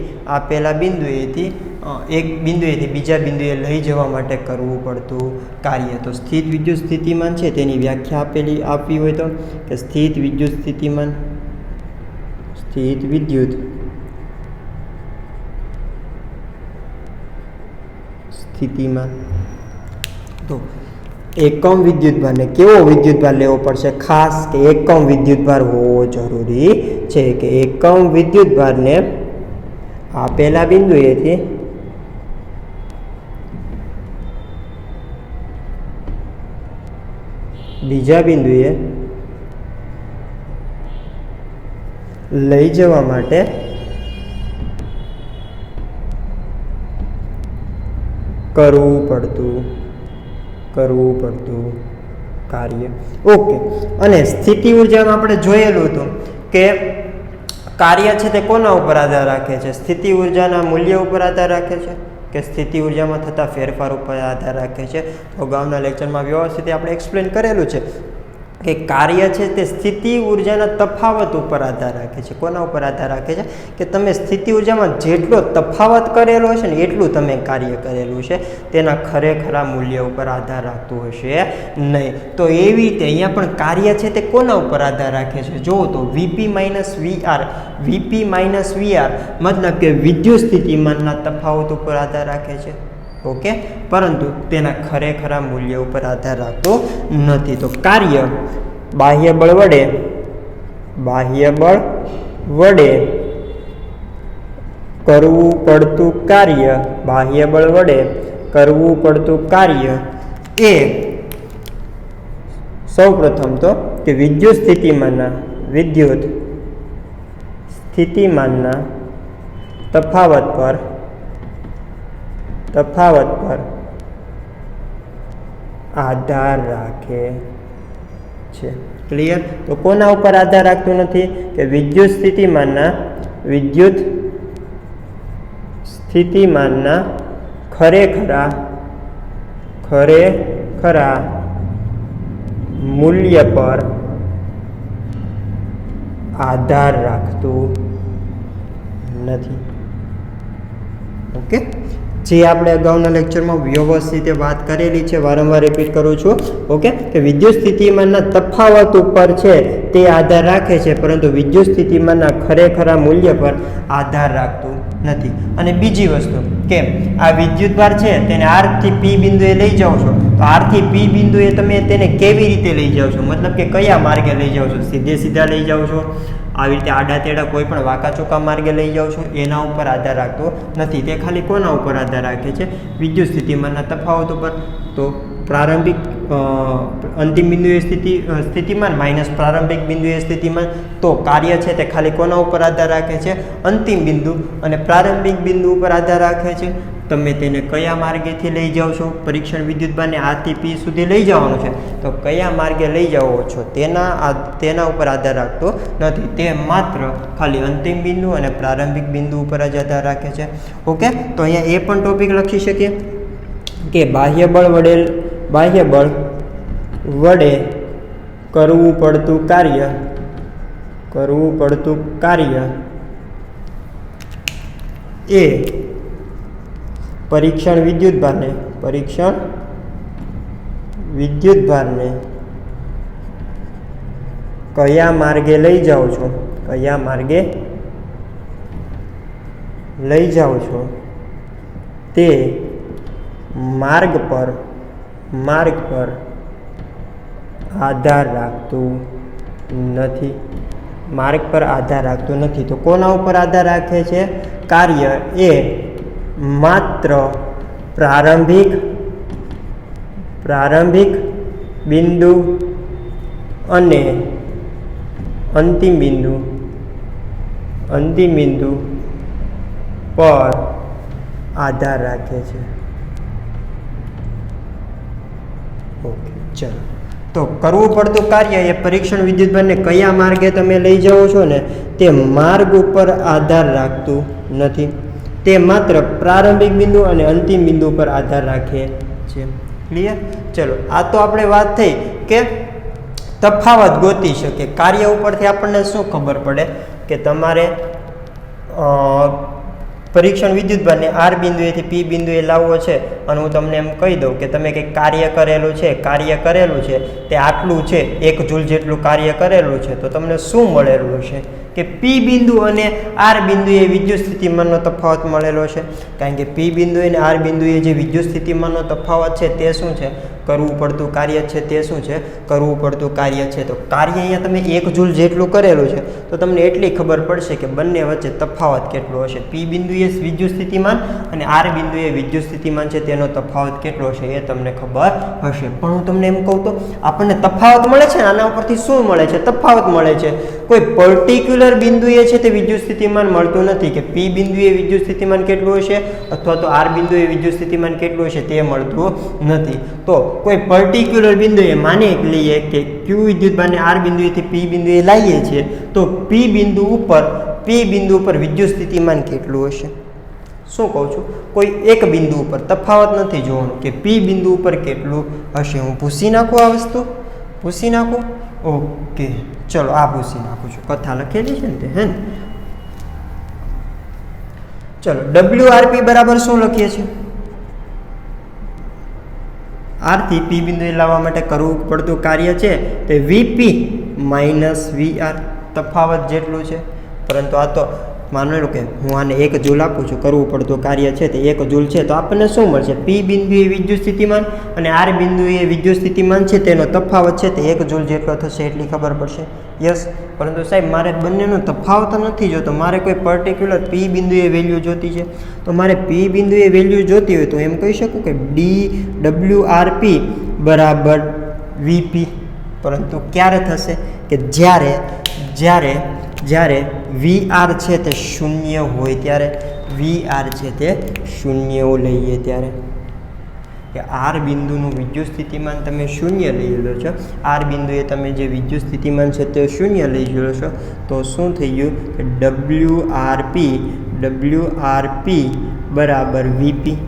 એક બિંદુએથી બીજા બિંદુએ લઈ જવા માટે કરવું પડતું કાર્ય. તો સ્થિત વિદ્યુત સ્થિતિમાન છે તેની વ્યાખ્યા આપવી હોય તો કે સ્થિત વિદ્યુત સ્થિતિમાન તો એકમ વિદ્યુતભારને કેવો વિદ્યુતભાર લેવો પડશે? ખાસ કે એકમ વિદ્યુતભાર હોવો જરૂરી છે કે એકમ વિદ્યુતભારને આપેલા બિંદુએથી બીજા બિંદુએ લઈ જવા માટે કરવું પડતું કાર્ય. ઓકે. અને સ્થિતિ ઉર્જામાં આપણે જોયેલું હતું કે કાર્ય છે તે કોના ઉપર આધાર રાખે છે? સ્થિતિ ઉર્જાના મૂલ્ય ઉપર આધાર રાખે છે કે સ્થિતિ ઉર્જામાં થતા ફેરફાર ઉપર આધાર રાખે છે? તો અગાઉના લેક્ચરમાં વ્યવસ્થિત આપણે એક્સપ્લેન કરેલું છે કે કાર્ય છે તે સ્થિતિ ઉર્જાના તફાવત ઉપર આધાર રાખે છે. કોના ઉપર આધાર રાખે છે? કે તમે સ્થિતિ ઉર્જામાં જેટલો તફાવત કરેલો હશે ને એટલું તમે કાર્ય કરેલું છે તેના ખરેખરા મૂલ્ય ઉપર આધાર રાખતું હશે નહીં. તો એવી રીતે અહીંયા પણ કાર્ય છે તે કોના ઉપર આધાર રાખે છે? જુઓ તો વીપી માઇનસ વીઆર મતલબ કે વિદ્યુત સ્થિતિમાનના તફાવત ઉપર આધાર રાખે છે. ઓકે, પરંતુ તેના ખરેખરા મૂલ્ય ઉપર આધાર રાખતો નથી. તો કાર્ય બાહ્ય બળ વડે કરવું પડતું કાર્ય એ સૌ પ્રથમ તો કે વિદ્યુત સ્થિતિમાનના તફાવત પર આધાર રાખે છે. ક્લિયર? તો કોના ઉપર આધાર રાખતું નથી? કે વિદ્યુત સ્થિતિમાનના ખરેખરા મૂલ્ય પર આધાર રાખતું નથી. ઓકે, જે આપણે અગાઉના લેક્ચરમાં વ્યવસ્થિત વાત કરેલી છે, વારંવાર રિપીટ કરું છું. ઓકે, કે વિદ્યુત સ્થિતિમાનના તફાવત ઉપર છે તે આધાર રાખે છે, પરંતુ વિદ્યુત સ્થિતિમાનના ખરેખરા મૂલ્ય પર આધાર રાખતું નથી. અને બીજી વસ્તુ કે આ વિદ્યુતભાર છે તેને આર થી પી બિંદુએ લઈ જાઓ છો, તો આર થી પી બિંદુએ તમે તેને કેવી રીતે લઈ જાઓ છો? મતલબ કે કયા માર્ગે લઈ જાઓ છો? સીધા લઈ જાઓ છો, આવી રીતે આડા તેડા કોઈ પણ વાંકા ચોકા માર્ગે લઈ જાઓ છો? એના ઉપર આધાર રાખતો નથી. તે ખાલી કોના ઉપર આધાર રાખે છે? વિદ્યુત સ્થિતિમાનના તફાવત ઉપર. તો પ્રારંભિક અંતિમ બિંદુએ સ્થિતિમાન માઇનસ પ્રારંભિક બિંદુએ સ્થિતિમાન. તો કાર્ય છે તે ખાલી કોના ઉપર આધાર રાખે છે? અંતિમ બિંદુ અને પ્રારંભિક બિંદુ ઉપર આધાર રાખે છે. તમે તેને કયા માર્ગેથી લઈ જાઓ છો? પરીક્ષણ વિદ્યુતભારને આ થી પી સુધી લઈ જવાનું છે, તો કયા માર્ગે લઈ જાઓ છો તેના ઉપર આધાર રાખતો નથી. તે માત્ર ખાલી અંતિમ બિંદુ અને પ્રારંભિક બિંદુ ઉપર જ આધાર રાખે છે. ઓકે, તો અહીંયા એ પણ ટોપિક લખી શકીએ કે બાહ્ય બળ વડે કરવું પડતું કાર્ય એ પરીક્ષણ વિદ્યુતભારને કયા માર્ગે લઈ જાઓ છો તે માર્ગ પર આધાર રાખતું નથી. તો કોના ઉપર આધાર રાખે છે? કાર્ય એ માત્ર પ્રારંભિક બિંદુ અને અંતિમ બિંદુ પર આધાર રાખે છે. ઓકે, ચલો. તો કરવું પડતું કાર્ય એ પરીક્ષણ વિદ્યુતભારને કયા માર્ગે તમે લઈ જાઓ છો ને તે માર્ગ ઉપર આધાર રાખતું નથી. તે માત્ર પ્રારંભિક બિંદુ અને અંતિમ બિંદુ પર આધાર રાખે છે. ક્લિયર? ચલો, આ તો આપણે વાત થઈ કે તફાવત ગોતી શકે. કાર્ય ઉપરથી આપણને શું ખબર પડે કે તમારે પરીક્ષણ વિદ્યુતભારને આર બિંદુએથી પી બિંદુએ લાવવો છે અને હું તમને એમ કહી દઉં કે તમે કંઈક કાર્ય કરેલું છે તે આટલું છે, 1 જૂલ જેટલું કાર્ય કરેલું છે, તો તમને શું મળેલું છે કે પી બિંદુ અને આર બિંદુએ વિદ્યુત સ્થિતિમાનનો તફાવત મળેલો છે. કારણ કે પી બિંદુ અને આર બિંદુએ જે વિદ્યુત સ્થિતિમાનનો તફાવત છે તે શું છે? કરવું પડતું કાર્ય છે. તે શું છે? કરવું પડતું કાર્ય છે. તો કાર્ય અહીંયા તમે 1 જૂલ જેટલું કરેલું છે તો તમને એટલી ખબર પડશે કે બંને વચ્ચે તફાવત કેટલો હશે. પી બિંદુએ વિદ્યુત સ્થિતિમાન અને આર બિંદુએ વિદ્યુત સ્થિતિમાન છે તેનો તફાવત કેટલો છે એ તમને ખબર હશે. પણ હું તમને એમ કહું તો આપણને તફાવત મળે છે ને, આના ઉપરથી શું મળે છે? તફાવત મળે છે. કોઈ પર્ટિક્યુલર બિંદુએ છે તે વિદ્યુત સ્થિતિમાન મળતું નથી કે પી બિંદુએ વિદ્યુત સ્થિતિમાન કેટલું હશે અથવા તો આર બિંદુએ વિદ્યુત સ્થિતિમાન કેટલું હશે તે મળતું નથી. તો કોઈ પર્ટિક્યુલર બિંદુએ માની લઈએ કે ક્યુ વિદ્યુતભારને આર બિંદુએથી પી બિંદુએ લાવીએ છીએ તો પી બિંદુ ઉપર વિદ્યુત સ્થિતિમાન કેટલું હશે? શું કહું છું? કોઈ એક બિંદુ ઉપર તફાવત નથી જોવાનું કે પી બિંદુ ઉપર કેટલું હશે. હું પૂછી નાખું આ વસ્તુ, પૂછી નાખું. ઓકે, ચલો આ પૂછી નાખું છું. કથા લખેલી છે ને તે, હે ને? ચલો, WRP બરાબર શું લખીએ છીએ? આરથી પી બિંદુએ લાવવા માટે કરવું પડતું કાર્ય છે તે વીપી માઇનસ વીઆર તફાવત જેટલું છે. પરંતુ આ તો માની લો કે હું આને 1 જૂલ આપું છું, કરવું પડતું કાર્ય છે તે 1 જૂલ છે, તો આપણને શું મળશે? પી બિંદુએ વિદ્યુત સ્થિતિમાન અને આર બિંદુએ વિદ્યુત સ્થિતિમાન છે તેનો તફાવત છે તે 1 જૂલ જેટલો થશે એટલી ખબર પડશે. યસ. પરંતુ સાહેબ મારે બંનેનો તફાવત નથી જોતો, મારે કોઈ પર્ટિક્યુલર પી બિંદુએ વેલ્યુ જોતી છે. તો મારે પી બિંદુએ વેલ્યુ જોતી હોય તો એમ કહી શકું કે WRP બરાબર વીપી. પરંતુ ક્યારે થશે? કે જ્યારે વીઆર છે તે 0 હોય ત્યારે, વીઆર છે તે 0 લઈએ ત્યારે. કે આર બિંદુનું વિદ્યુત સ્થિતિમાન તમે 0 લઈ લો છો, આર બિંદુએ તમે જે વિદ્યુત સ્થિતિમાન છે તે 0 લઈ લો છો, તો શું થઈ ગયું કે WRP બરાબર વીપી.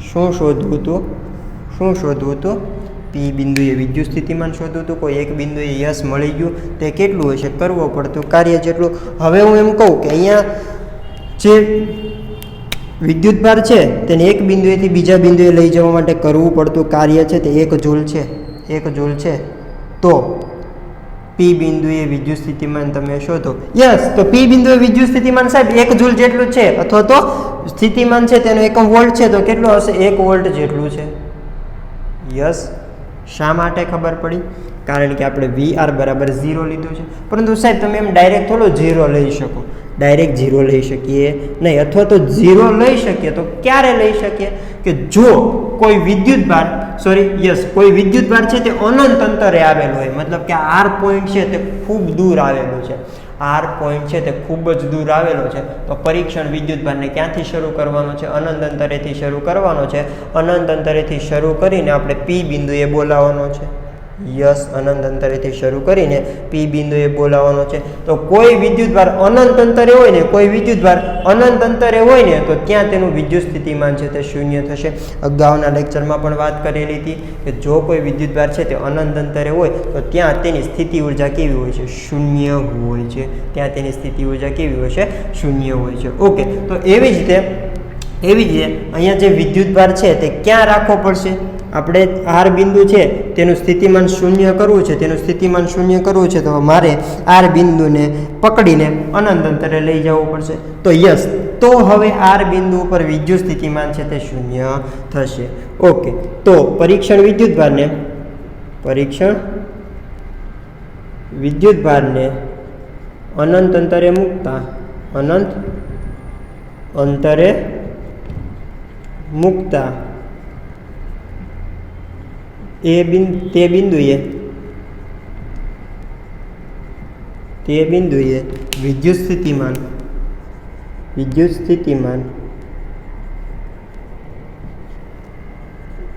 શું શોધવું હતું? પી બિંદુએ વિદ્યુત સ્થિતિમાન શોધવું હતું. કોઈ એક બિંદુએ યસ મળી ગયું, તે કેટલું હશે? કરવું પડતું કાર્ય જેટલું. હવે હું એમ કહું કે અહીંયા જે વિદ્યુતભાર છે તેને એક બિંદુએથી બીજા બિંદુએ લઈ જવા માટે કરવું પડતું કાર્ય છે તે 1 જૂલ છે. 1 જૂલ છે તો પી બિંદુએ વિદ્યુત સ્થિતિમાન તમે શોધો. યસ, તો પી બિંદુએ વિદ્યુત સ્થિતિમાન સાહેબ 1 જૂલ જેટલું છે અથવા તો સ્થિતિમાન છે તેનો એકમ વોલ્ટ છે તો કેટલું હશે? 1 વોલ્ટ જેટલું છે. યસ. શા માટે ખબર પડી? કારણ કે આપણે વીઆર બરાબર 0 લીધું છે. પરંતુ સાહેબ તમે એમ ડાયરેક્ટ થોડો 0 લઈ શકો, ડાયરેક્ટ 0 લઈ શકીએ નહીં, અથવા તો 0 લઈ શકીએ તો ક્યારે લઈ શકીએ? કે જો કોઈ વિદ્યુતભાર છે તે અનંત અંતરે આવેલો હોય, મતલબ કે આર પોઈન્ટ છે તે ખૂબ દૂર આવેલો છે, આર પોઈન્ટ છે તે ખૂબ જ દૂર આવેલો છે, તો પરીક્ષણ વિદ્યુતભારને ક્યાંથી શરૂ કરવાનો છે? અનંત અંતરેથી શરૂ કરવાનો છે. અનંત અંતરેથી શરૂ કરીને આપણે પી બિંદુએ બોલાવવાનો છે. યસ, અનંત અંતરેથી શરૂ કરીને પી બિંદુએ બોલાવવાનો છે. તો કોઈ વિદ્યુતભાર અનંત અંતરે હોય ને, તો ત્યાં તેનું વિદ્યુત સ્થિતિમાન છે તે 0 થશે. અગાઉના લેક્ચરમાં પણ વાત કરેલી હતી કે જો કોઈ વિદ્યુતભાર છે તે અનંત અંતરે હોય તો ત્યાં તેની સ્થિતિ ઉર્જા કેવી હોય છે? 0 હોય છે. ત્યાં તેની સ્થિતિ ઉર્જા કેવી હોય છે? 0 હોય છે. ઓકે, તો એવી જ રીતે અહીંયા જે વિદ્યુતભાર છે તે ક્યાં રાખવો પડશે? આપણે આર બિંદુ છે તેનું સ્થિતિમાન 0 કરવું છે, તો મારે આર બિંદુને પકડીને અનંત અંતરે લઈ જવું પડશે. તો યસ, તો હવે આર બિંદુ ઉપર વિદ્યુત સ્થિતિમાન છે તે 0 થશે. ઓકે, તો પરીક્ષણ વિદ્યુતભારને અનંત અંતરે મૂકતા તે બિંદુએ વિદ્યુત સ્થિતિમાન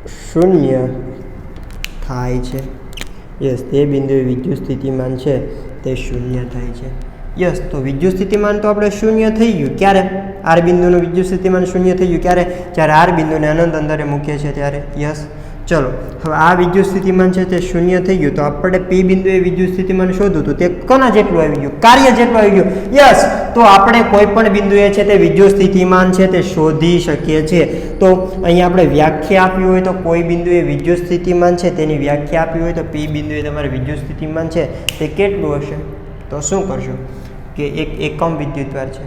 0 થાય છે. યસ, તે બિંદુએ વિદ્યુત સ્થિતિમાન છે તે 0 થાય છે. યસ, તો વિદ્યુત સ્થિતિમાન તો આપણે 0 થઈ ગયું. ક્યારે? આર બિંદુનું વિદ્યુત સ્થિતિમાન 0 થઈ ગયું. ક્યારે? જ્યારે આર બિંદુને અનંત અંતરે મૂકીએ છીએ ત્યારે. યસ, ચલો હવે આ વિદ્યુત સ્થિતિમાન છે તે શૂન્ય થઈ ગયું, તો આપણે પી બિંદુએ વિદ્યુત સ્થિતિમાન શોધવું હતું, તે કોના જેટલું આવી ગયું? કાર્ય જેટલું આવી ગયું. યસ, તો આપણે કોઈ પણ બિંદુએ છે તે વિદ્યુત સ્થિતિમાન છે તે શોધી શકીએ છીએ. તો અહીંયા આપણે વ્યાખ્યા આપી હોય તો કોઈ બિંદુએ વિદ્યુત સ્થિતિમાન છે તેની વ્યાખ્યા આપી હોય તો પી બિંદુએ તમારે વિદ્યુત સ્થિતિમાન છે તે કેટલું હશે? તો શું કરશો કે એક એકમ વિદ્યુતભાર છે,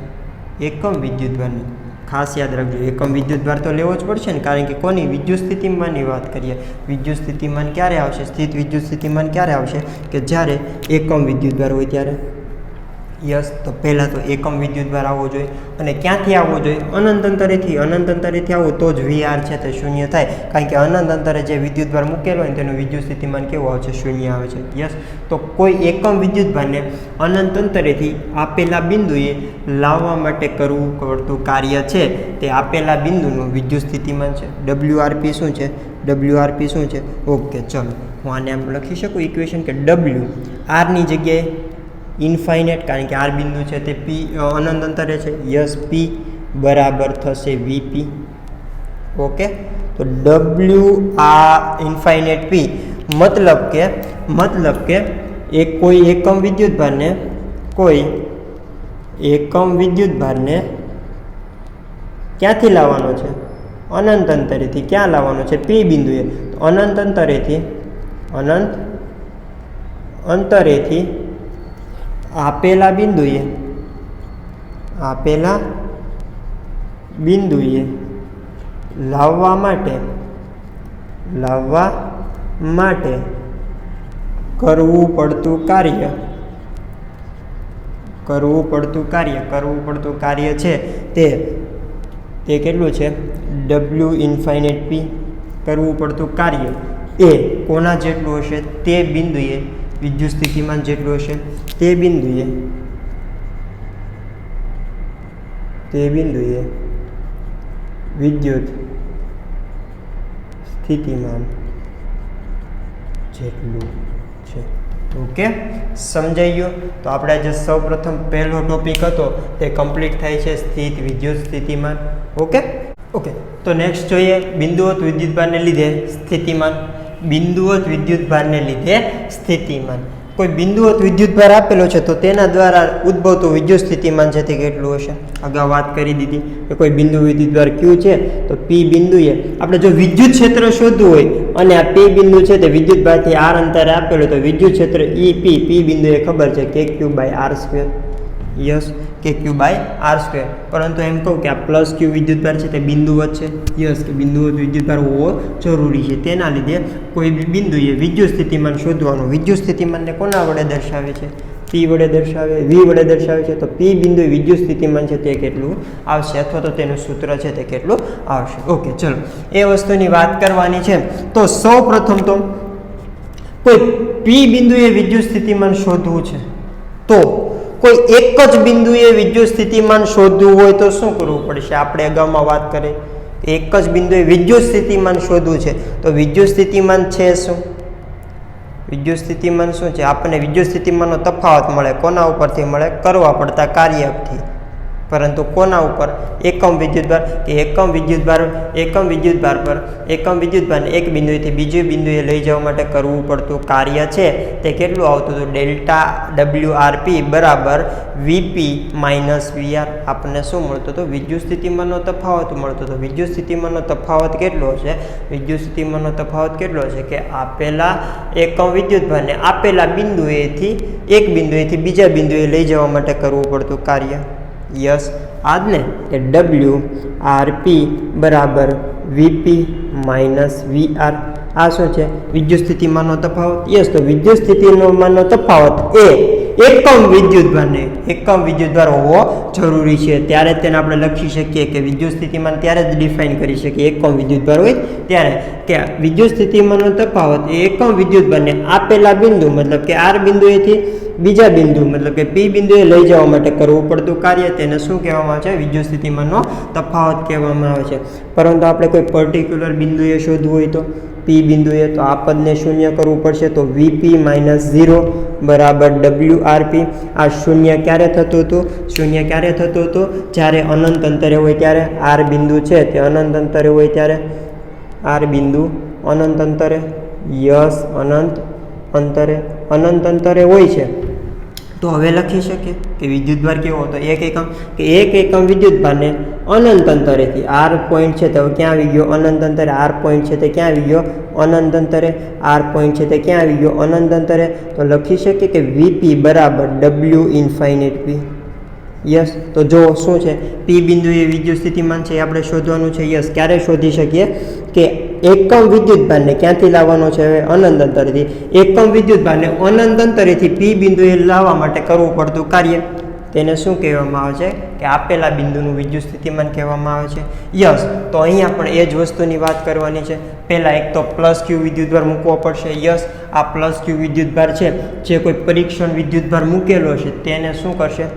એકમ વિદ્યુતભારની ખાસ યાદ રાખજો, એકમ વિદ્યુતભાર તો લેવો જ પડશે ને, કારણ કે કોની? વિદ્યુત સ્થિતિમાનની વાત કરીએ. વિદ્યુત સ્થિતિમાન ક્યારે આવશે? સ્થિત વિદ્યુત સ્થિતિમાન ક્યારે આવશે? કે જ્યારે એકમ વિદ્યુતભાર હોય ત્યારે. યસ, તો પહેલાં તો એકમ વિદ્યુતભાર આવવો જોઈએ, અને ક્યાંથી આવવો જોઈએ? અનંત અંતરેથી. અનંત અંતરેથી આવો તો જ વીઆર છે તે શૂન્ય થાય, કારણ કે અનંત અંતરે જે વિદ્યુતભાર મૂકેલો હોય ને તેનું વિદ્યુત સ્થિતિમાન કેવું આવે છે? શૂન્ય આવે છે. યસ, તો કોઈ એકમ વિદ્યુતભારને અનંત અંતરેથી આપેલા બિંદુએ લાવવા માટે કરવું પડતું કાર્ય છે તે આપેલા બિંદુનું વિદ્યુત સ્થિતિમાન છે. WRP શું છે? WRP શું છે? ઓકે, ચલો હું આને આમ લખી શકું ઇક્વેશન કે W આરની જગ્યાએ ઇન્ફાઇનેટ, કારણ કે આર બિંદુ છે તે પી અનંત અંતરે છે. યસ, પી બરાબર થશે VP. ઓકે, તો W આ ઇન્ફાઇનેટ પી મતલબ કે એક કોઈ એકમ વિદ્યુતભારને ક્યાંથી લાવવાનો છે? અનંત અંતરેથી. ક્યાં લાવવાનો છે? પી બિંદુએ. તો અનંત અંતરેથી આપેલા બિંદુએ લાવવા માટે કરવું પડતું કાર્ય છે તે કેટલું છે? W ઇન્ફાઇનેટ પી. કરવું પડતું કાર્ય એ કોના જેટલું હશે? તે બિંદુએ વિદ્યુત સ્થિતિમાન જેટલું હશે. તે બિંદુએ વિદ્યુત સ્થિતિમાન જેટલું છે. ઓકે, સમજાઈ ગયું? તો આપણે આજે સૌપ્રથમ પહેલો ટોપિક હતો તે કમ્પ્લીટ થાય છે, સ્થિત વિદ્યુત સ્થિતિમાન. ઓકે, તો નેક્સ્ટ જોઈએ બિંદુવત વિદ્યુતભારને લીધે સ્થિતિમાન. બિંદુવત વિદ્યુતભારને લીધે સ્થિતિમાન. કોઈ બિંદુવત વિદ્યુતભાર આપેલો છે તો તેના દ્વારા ઉદ્ભવતું વિદ્યુત સ્થિતિમાન છે તે કેટલું હશે? અગાઉ વાત કરી દીધી કે કોઈ બિંદુ વિદ્યુતભાર ક્યુ છે તો પી બિંદુએ આપણે જો વિદ્યુત ક્ષેત્ર શોધવું હોય અને આ પી બિંદુ છે તે વિદ્યુતભારથી આર અંતરે આપેલો તો વિદ્યુત ક્ષેત્ર પી બિંદુએ ખબર છે KQ/R². Yes, KQ/R². પરંતુ એમ કહું કે આ પ્લસ ક્યુ વિદ્યુતભાર છે તે બિંદુવત છે. યસ, કે બિંદુવત વિદ્યુતભાર હોવો જરૂરી છે. તેના લીધે કોઈ બી બિંદુએ વિદ્યુત સ્થિતિમાન શોધવાનું. વિદ્યુત સ્થિતિમાનને કોના વડે દર્શાવે છે? પી વડે દર્શાવે, વી વડે દર્શાવે છે. તો પી બિંદુ વિદ્યુત સ્થિતિમાન છે તે કેટલું આવશે, અથવા તો તેનું સૂત્ર છે તે કેટલું આવશે. ઓકે, ચલો એ વસ્તુની વાત કરવાની છે. તો સૌ પ્રથમ તો કોઈ પી બિંદુએ વિદ્યુત સ્થિતિમાન શોધવું છે, તો કોઈ એક જ બિંદુએ વિદ્યુત સ્થિતિમાન શોધવું હોય તો શું કરવું પડશે? આપણે અગાઉમાં વાત કરી, એક જ બિંદુએ વિદ્યુત સ્થિતિમાન શોધવું છે તો વિદ્યુત સ્થિતિમાન છે શું? વિદ્યુત સ્થિતિમાન શું છે? આપણને વિદ્યુત સ્થિતિમાનનો તફાવત મળે. કોના ઉપરથી મળે? કરવા પડતા કાર્યથી. પરંતુ કોના ઉપર? એકમ વિદ્યુતભાર. કે એકમ વિદ્યુતભારને એક બિંદુએથી બીજી બિંદુએ લઈ જવા માટે કરવું પડતું કાર્ય છે તે કેટલું આવતું હતું? ડેલ્ટા WRP બરાબર VP - VR. આપણને શું મળતું હતું? વિદ્યુત સ્થિતિમાનનો તફાવત મળતો હતો. વિદ્યુત સ્થિતિમાનનો તફાવત કેટલો હશે? વિદ્યુત સ્થિતિમાનનો તફાવત કેટલો હશે? કે આપેલા એકમ વિદ્યુતભારને આપેલા બિંદુએથી એક બિંદુએથી બીજા બિંદુએ લઈ જવા માટે કરવું પડતું કાર્ય. યસ, આજ ને કે WRP બરાબર VP - VR. આ શું છે? વિદ્યુત સ્થિતિમાનનો તફાવત. યસ, તો વિદ્યુત સ્થિતિમાનનો તફાવત એ એકમ વિદ્યુતભાર હોવો જરૂરી છે. ત્યારે તેને આપણે લખી શકીએ કે વિદ્યુત સ્થિતિમાન ત્યારે જ ડિફાઇન કરી શકીએ એકમ વિદ્યુતભાર હોય ત્યારે, કે વિદ્યુત સ્થિતિમાનનો તફાવત એ એકમ વિદ્યુતભારને આપેલા બિંદુ મતલબ કે આર બિંદુએથી બીજા બિંદુ મતલબ કે પી બિંદુએ લઈ જવા માટે કરવું પડતું કાર્ય તેને શું કહેવામાં આવે છે? વિદ્યુત સ્થિતિમાનનો તફાવત કહેવામાં આવે છે. પરંતુ આપણે કોઈ પર્ટિક્યુલર બિંદુએ શોધવું હોય તો પી બિંદુએ તો આ પદને શૂન્ય કરવું પડશે. તો VP - 0 બરાબર WRP. આ શૂન્ય ક્યારે થતું હતું? જ્યારે અનંત અંતરે હોય ત્યારે. આર બિંદુ છે તે અનંત અંતરે હોય ત્યારે. આર બિંદુ અનંત અંતરે, યસ અનંત અંતરે હોય છે. તો હવે લખી શકીએ કે વિદ્યુતભાર કેવો હતો, 1 એકમ, કે 1 એકમ વિદ્યુતભારને અનંત અંતરેથી આર પોઈન્ટ છે તો ક્યાં આવી ગયો, અનંત અંતરે. આર પોઈન્ટ છે તે ક્યાં આવી ગયો, અનંત અંતરે. આર પોઈન્ટ છે તે ક્યાં આવી ગયો, અનંત અંતરે. તો લખી શકીએ કે વીપી બરાબર ડબલ્યુ ઇન્ફાઇનાઇટ પી. યસ, તો જો શું છે, પી બિંદુ એ વિદ્યુત સ્થિતિમાન છે, એ આપણે શોધવાનું છે. યસ, ક્યારે શોધી શકીએ કે એકમ વિદ્યુતભારને ક્યાંથી લાવવાનો છે, હવે અનંત અંતરેથી. એકમ વિદ્યુતભારને અનંત અંતરેથી પી બિંદુએ લાવવા માટે કરવું પડતું કાર્ય, તેને શું કહેવામાં આવે છે કે આપેલા બિંદુનું વિદ્યુત સ્થિતિમાન કહેવામાં આવે છે. યસ, તો અહીંયા પણ એ જ વસ્તુની વાત કરવાની છે. પહેલાં એક તો પ્લસ ક્યુ વિદ્યુતભાર મૂકવો પડશે. યસ, આ પ્લસ ક્યુ વિદ્યુતભાર છે, જે કોઈ પરીક્ષણ વિદ્યુતભાર મૂકેલો છે તેને શું કરશે,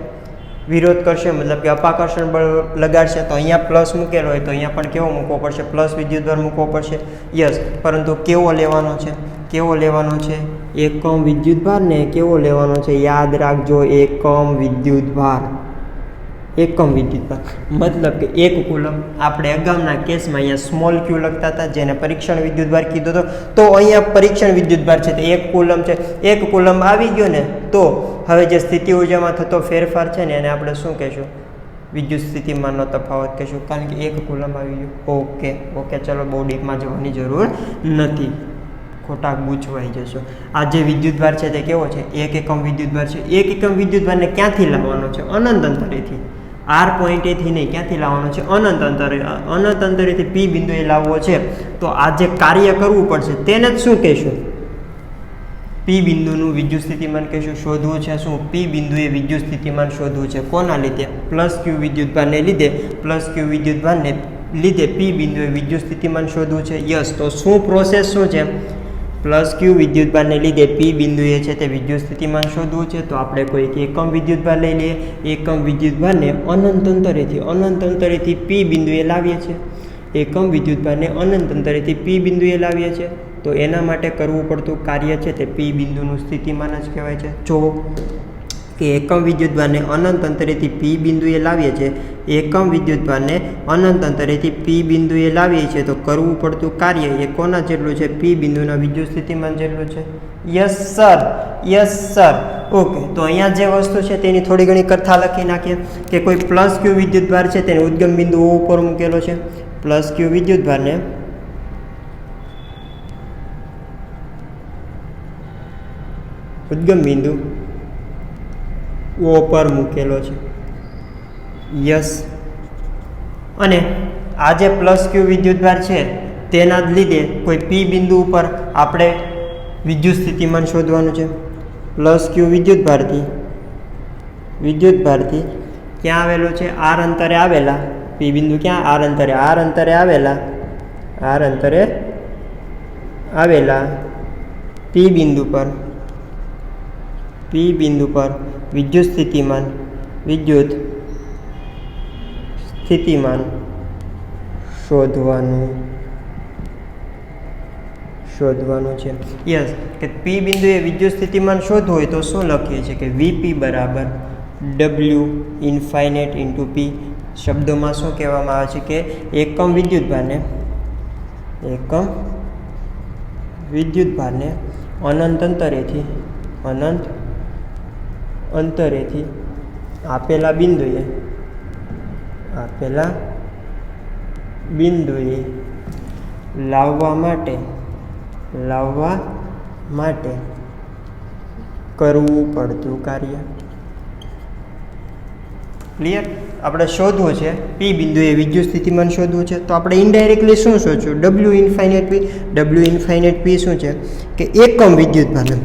વિરોધ કરશે, મતલબ કે અપાકર્ષણ બળ લગાડશે. તો અહીંયા પ્લસ મૂકેલો હોય તો અહીંયા પણ કેવો મૂકવો પડશે, પ્લસ વિદ્યુતભાર મૂકવો પડશે. યસ, પરંતુ કેવો લેવાનો છે, એકમ વિદ્યુતભાર ને કેવો લેવાનો છે, યાદ રાખજો, એકમ વિદ્યુતભાર. મતલબ કે 1 કુલમ. આપણે અગાઉના કેસમાં અહીંયા સ્મોલ ક્યુ લખતા હતા, જેને પરીક્ષણ વિદ્યુતભાર કીધો હતો. તો અહીંયા પરીક્ષણ વિદ્યુતભાર છે તે 1 કુલમ છે. 1 કુલમ આવી ગયો ને, તો હવે જે સ્થિતિ ઉર્જામાં થતો ફેરફાર છે ને એને આપણે શું કહેશું, વિદ્યુત સ્થિતિમાનનો તફાવત કહેશું, કારણ કે 1 કુલમ આવી ગયો. ઓકે, ચલો બહુ ડીપમાં જવાની જરૂર નથી, ખોટા ગૂંચવાઈ જશો. આ જે વિદ્યુતભાર છે તે કેવો છે, 1 એકમ વિદ્યુતભાર છે. 1 એકમ વિદ્યુતભારને ક્યાંથી લાવવાનો છે, અનંત અંતરેથી. આર પોઈન્ટેથી નહીં, ક્યાંથી લાવવાનો છે, અનંત અંતરેથી પી બિંદુએ લાવવો છે. તો આ જે કાર્ય કરવું પડશે તેને જ શું કહેશું, પી બિંદુનું વિદ્યુત સ્થિતિમાન કહેશું. શોધવું છે શું, પી બિંદુએ વિદ્યુત સ્થિતિમાન શોધવું છે. કોના લીધે, પ્લસ ક્યુ વિદ્યુતભારને લીધે પી બિંદુએ વિદ્યુત સ્થિતિમાન શોધવું છે. યસ, તો શું પ્રોસેસ શું છે, પ્લસ ક્યુ વિદ્યુતભારને લીધે પી બિંદુએ છે તે વિદ્યુત સ્થિતિમાન શોધવું છે. તો આપણે કોઈ એકમ વિદ્યુતભાર લઈ લઈએ. એકમ વિદ્યુતભારને અનંત અંતરેથી પી બિંદુએ લાવીએ છીએ. એકમ વિદ્યુતભારને અનંત અંતરેથી પી બિંદુએ લાવીએ છીએ. તો એના માટે કરવું પડતું કાર્ય છે તે પી બિંદુનું સ્થિતિમાન જ કહેવાય છે. જો કે એકમ વિદ્યુતભારને અનંત અંતરેથી પી બિંદુએ લાવીએ છીએ, તો કરવું પડતું કાર્ય એ કોના જેટલું છે, પી બિંદુના વિદ્યુત સ્થિતિમાન જેટલું છે. Yes sir. ઓકે, તો અહીંયા જે વસ્તુ છે તેની થોડી ઘણી કથા લખી નાખીએ કે કોઈ પ્લસ ક્યુ વિદ્યુતભાર છે તેને ઉદ્ગમ બિંદુ O ઉપર મૂકેલો છે. પ્લસ ક્યુ વિદ્યુતભારને ઉદ્ગમ બિંદુ O પર મૂકેલો છે. યસ, અને આ જે પ્લસ ક્યુ વિદ્યુતભાર છે તેના જ લીધે કોઈ પી બિંદુ ઉપર આપણે વિદ્યુત સ્થિતિમાન શોધવાનું છે. પ્લસ ક્યુ વિદ્યુતભારથી ક્યાં આવેલું છે, આર અંતરે આવેલા પી બિંદુ, ક્યાં આર અંતરે આવેલા પી બિંદુ પર વિદ્યુત સ્થિતિમાન શોધવાનું છે. યસ, કે પી બિંદુએ વિદ્યુત સ્થિતિમાન શોધવું હોય તો શું લખીએ છીએ કે વીપી બરાબર ડબલ્યુ ઇન્ફાઇનાઇટ ઇન્ટુ પી. શબ્દોમાં શું કહેવામાં આવે છે કે એકમ વિદ્યુતભારને અનંત અંતરેથી આપેલા બિંદુએ લાવવા માટે કરવું પડતું કાર્ય. ક્લિયર? આપણે શોધવું છે પી બિંદુએ વિદ્યુત સ્થિતિમાન શોધવું છે, તો આપણે ઇનડાયરેક્ટલી શું શોધશું, ડબલ્યુ ઇન્ફાઇનાઇટ પી શું છે કે એકમ વિદ્યુતભારને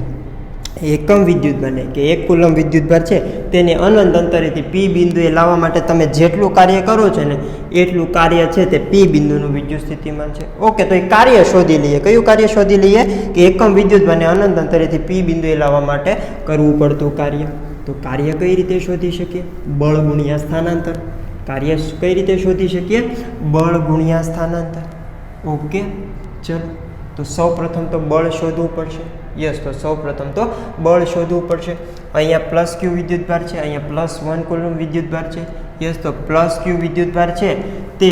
કે 1 કુલમ વિદ્યુતભાર છે તેને અનંત અંતરેથી પી બિંદુએ લાવવા માટે તમે જેટલું કાર્ય કરો છો ને એટલું કાર્ય છે તે પી બિંદુનું વિદ્યુત સ્થિતિમાન છે. ઓકે, તો એ કાર્ય શોધી લઈએ. કયું કાર્ય શોધી લઈએ કે એકમ વિદ્યુતભારને અનંત અંતરેથી પી બિંદુએ લાવવા માટે કરવું પડતું કાર્ય. તો કાર્ય કઈ રીતે શોધી શકીએ, બળ ગુણ્યા સ્થાનાંતર. કાર્ય કઈ રીતે શોધી શકીએ, બળ ગુણ્યા સ્થાનાંતર. ઓકે, ચલો, તો સૌપ્રથમ તો બળ શોધવું પડશે. યસ, તો સૌપ્રથમ તો બળ શોધવું પડશે. અહીંયા પ્લસ ક્યુ વિદ્યુતભાર છે, અહીંયા +1 કુલમ વિદ્યુતભાર છે. યસ, તો પ્લસ ક્યુ વિદ્યુતભાર છે તે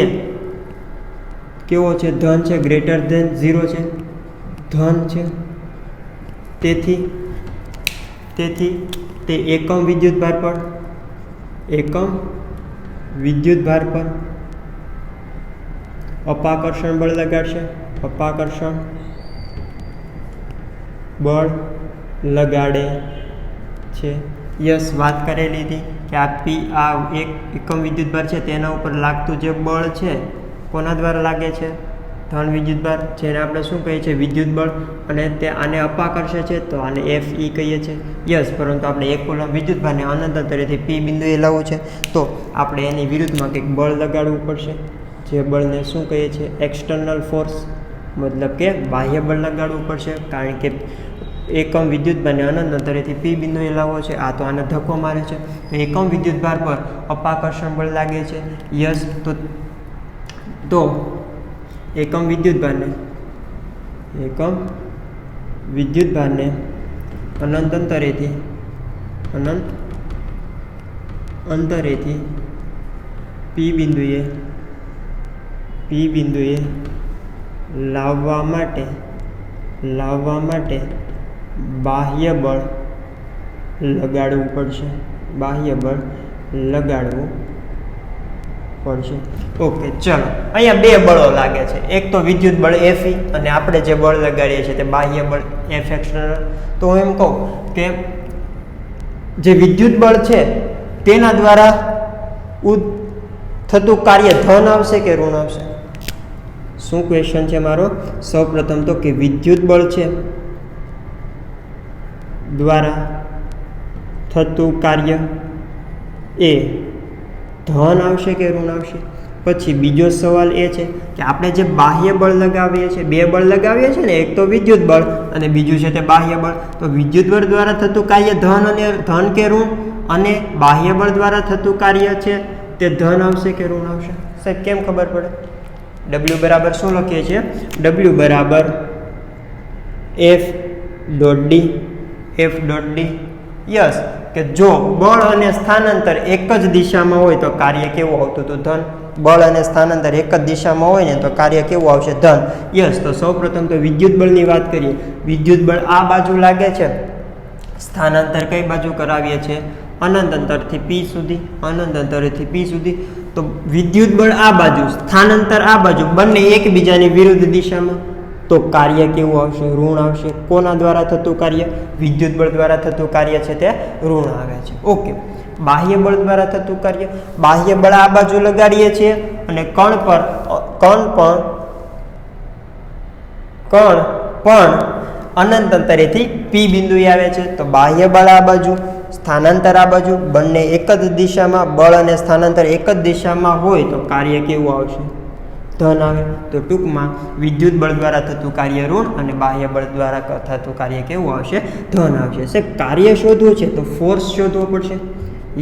કેવો છે? ધન છે, ગ્રેટર ધેન 0 છે, ધન છે. તેથી તે એકમ વિદ્યુતભાર પર અપાકર્ષણ બળ લગાડશે. અપાકર્ષણ બળ લગાડે છે. યસ, વાત કરેલી હતી કે આ એક એકમ વિદ્યુતભાર છે તેના ઉપર લાગતું જે બળ છે કોના દ્વારા લાગે છે? ધન વિદ્યુતભાર, જેને આપણે શું કહીએ છીએ? વિદ્યુત બળ. અને તે આને અપાકર્ષે છે તો આને Fe કહીએ છીએ. યસ, પરંતુ આપણે એક કુલમ વિદ્યુતભારને અનંત અંતરેથી P બિંદુએ લાવવું છે તો આપણે એની વિરુદ્ધમાં કંઈક બળ લગાડવું પડશે. જે બળને શું કહીએ છીએ? એક્સટર્નલ ફોર્સ, મતલબ કે બાહ્ય બળ લગાડવું પડશે. કારણ કે એકમ વિદ્યુતભારને અનંત અંતરેથી P બિંદુએ લાવવો છે. આ તો આને ધક્કો મારે છે તો એકમ વિદ્યુતભાર પર અપાકર્ષણ બળ લાગે છે. યસ, તો એકમ વિદ્યુતભારને અનંત અંતરેથી P બિંદુએ લાવવા માટે બાહ્ય બળ લગાડવું પડશે. ઓકે, ચલો અહીંયા બે બળો લાગે છે. એક તો વિદ્યુત બળ Fe અને આપણે જે બળ લગાડીએ છીએ તે બાહ્ય બળ F એક્સટર્નલ. તો હું એમ કહું કે જે વિદ્યુત બળ છે તેના દ્વારા થતું કાર્ય ધન આવશે કે ઋણ આવશે? શું ક્વેશ્ચન છે મારો? સૌપ્રથમ તો કે વિદ્યુત બળ છે દ્વારા થતું કાર્ય એ ધન આવશે કે ઋણ આવશે? પછી બીજો સવાલ એ છે કે આપણે જે બાહ્ય બળ લગાવીએ છીએ, બે બળ લગાવીએ છીએ ને, એક તો વિદ્યુત બળ અને બીજું છે તે બાહ્ય બળ. તો વિદ્યુત બળ દ્વારા થતું કાર્ય ધન કે ઋણ, અને બાહ્ય બળ દ્વારા થતું કાર્ય છે તે ધન આવશે કે ઋણ આવશે? સાહેબ કેમ ખબર પડે? W બરાબર શું લખીએ છીએ? W બરાબર F ડોટ ડી. યસ, કે જો બળ અને સ્થાનાંતર એક જ દિશામાં હોય તો કાર્ય કેવું આવતું હતું? ધન. બળ અને સ્થાનાંતર એક જ દિશામાં હોય ને તો કાર્ય કેવું આવશે? ધન. યસ, તો સૌપ્રથમ તો વિદ્યુત બળની વાત કરીએ. વિદ્યુત બળ આ બાજુ લાગે છે, સ્થાનાંતર કઈ બાજુ કરાવીએ છીએ? અનંત અંતરથી P સુધી. તો વિદ્યુત બળ આ બાજુ, સ્થાનાંતર આ બાજુ, બંને એકબીજાની વિરુદ્ધ દિશામાં, તો કાર્ય કેવું આવશે? ઋણ આવશે. કોના દ્વારા થતું કાર્ય? વિદ્યુત બળ દ્વારા થતું કાર્ય છે તે ઋણ આવે છે. ઓકે, બાહ્ય બળ દ્વારા થતું કાર્ય. બાહ્ય બળ આ બાજુ લગાડીએ છીએ અને કણ પણ અનંત અંતરેથી P બિંદુએ આવે છે. તો બાહ્ય બળ આ બાજુ, સ્થાનાંતર આ બાજુ, બંને એક જ દિશામાં, બળ અને સ્થાનાંતર એક જ દિશામાં હોય તો કાર્ય કેવું આવશે? ધન આવે. તો ટૂંકમાં વિદ્યુત બળ દ્વારા થતું કાર્ય ઋણ અને બાહ્ય બળ દ્વારા થતું કાર્ય કેવું આવશે? ધન આવશે. સાહેબ કાર્ય શોધવું છે તો ફોર્સ શોધવો પડશે.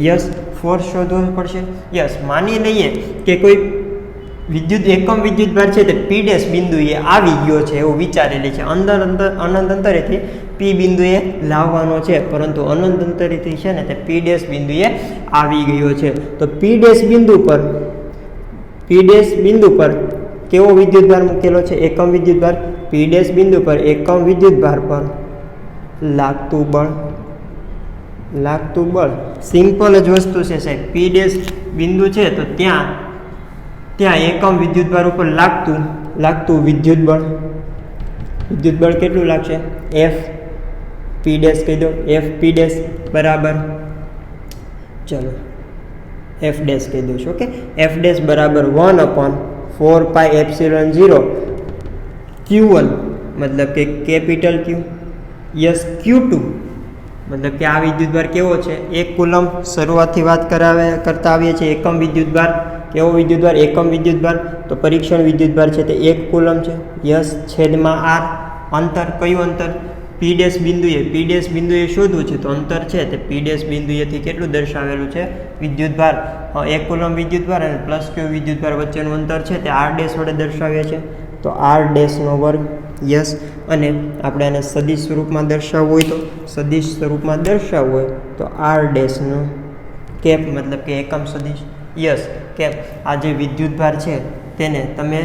યસ, ફોર્સ શોધવો પડશે. યસ, માની લઈએ કે કોઈ એકમ વિદ્યુતભાર છે તે P' બિંદુએ આવી ગયો છે એવું વિચારેલી છે. અનંત અંતરેથી P બિંદુએ લાવવાનો છે, પરંતુ અનંત અંતરેથી છે ને તે P' બિંદુએ આવી ગયો છે. તો P' બિંદુ પર કેવો વિદ્યુતભાર મૂકેલો છે? એકમ વિદ્યુતભાર. P' બિંદુ પર એકમ વિદ્યુતભાર પર લાગતું બળ સિમ્પલ જ વસ્તુ છે સાહેબ. P' બિંદુ છે તો ત્યાં એકમ વિદ્યુતભાર ઉપર લાગતું વિદ્યુત બળ કેટલું લાગશે? F P' કહી દો. F P' બરાબર, ચલો F' કહી દઉં છું. ઓકે, F' બરાબર 1/4πε0 Q1 મતલબ કે કેપિટલ Q. યસ, Q2 મતલબ કે આ વિદ્યુતભાર કેવો છે? 1 કુલમ. શરૂઆતથી વાત કરતા આવીએ છીએ. એકમ વિદ્યુતભાર કેવો વિદ્યુતભાર? એકમ વિદ્યુતભાર. તો પરીક્ષણ વિદ્યુતભાર છે તે 1 કુલમ છે. યસ, છેદમાં R. અંતર કયું અંતર? P' બિંદુએ શોધવું છે તો અંતર છે તે P' બિંદુએથી કેટલું દર્શાવેલું છે? વિદ્યુતભાર 1 કુલમ વિદ્યુતભાર અને +Q વિદ્યુતભાર વચ્ચેનું અંતર છે તે R' વડે દર્શાવીએ છીએ. તો R' નો વર્ગ. યસ, અને આપણે આને સદિશ સ્વરૂપમાં દર્શાવવું હોય તો R' નો કેપ મતલબ કે એકમ સદિશ. Yes, cap. આ જે વિદ્યુતભાર છે તેને તમે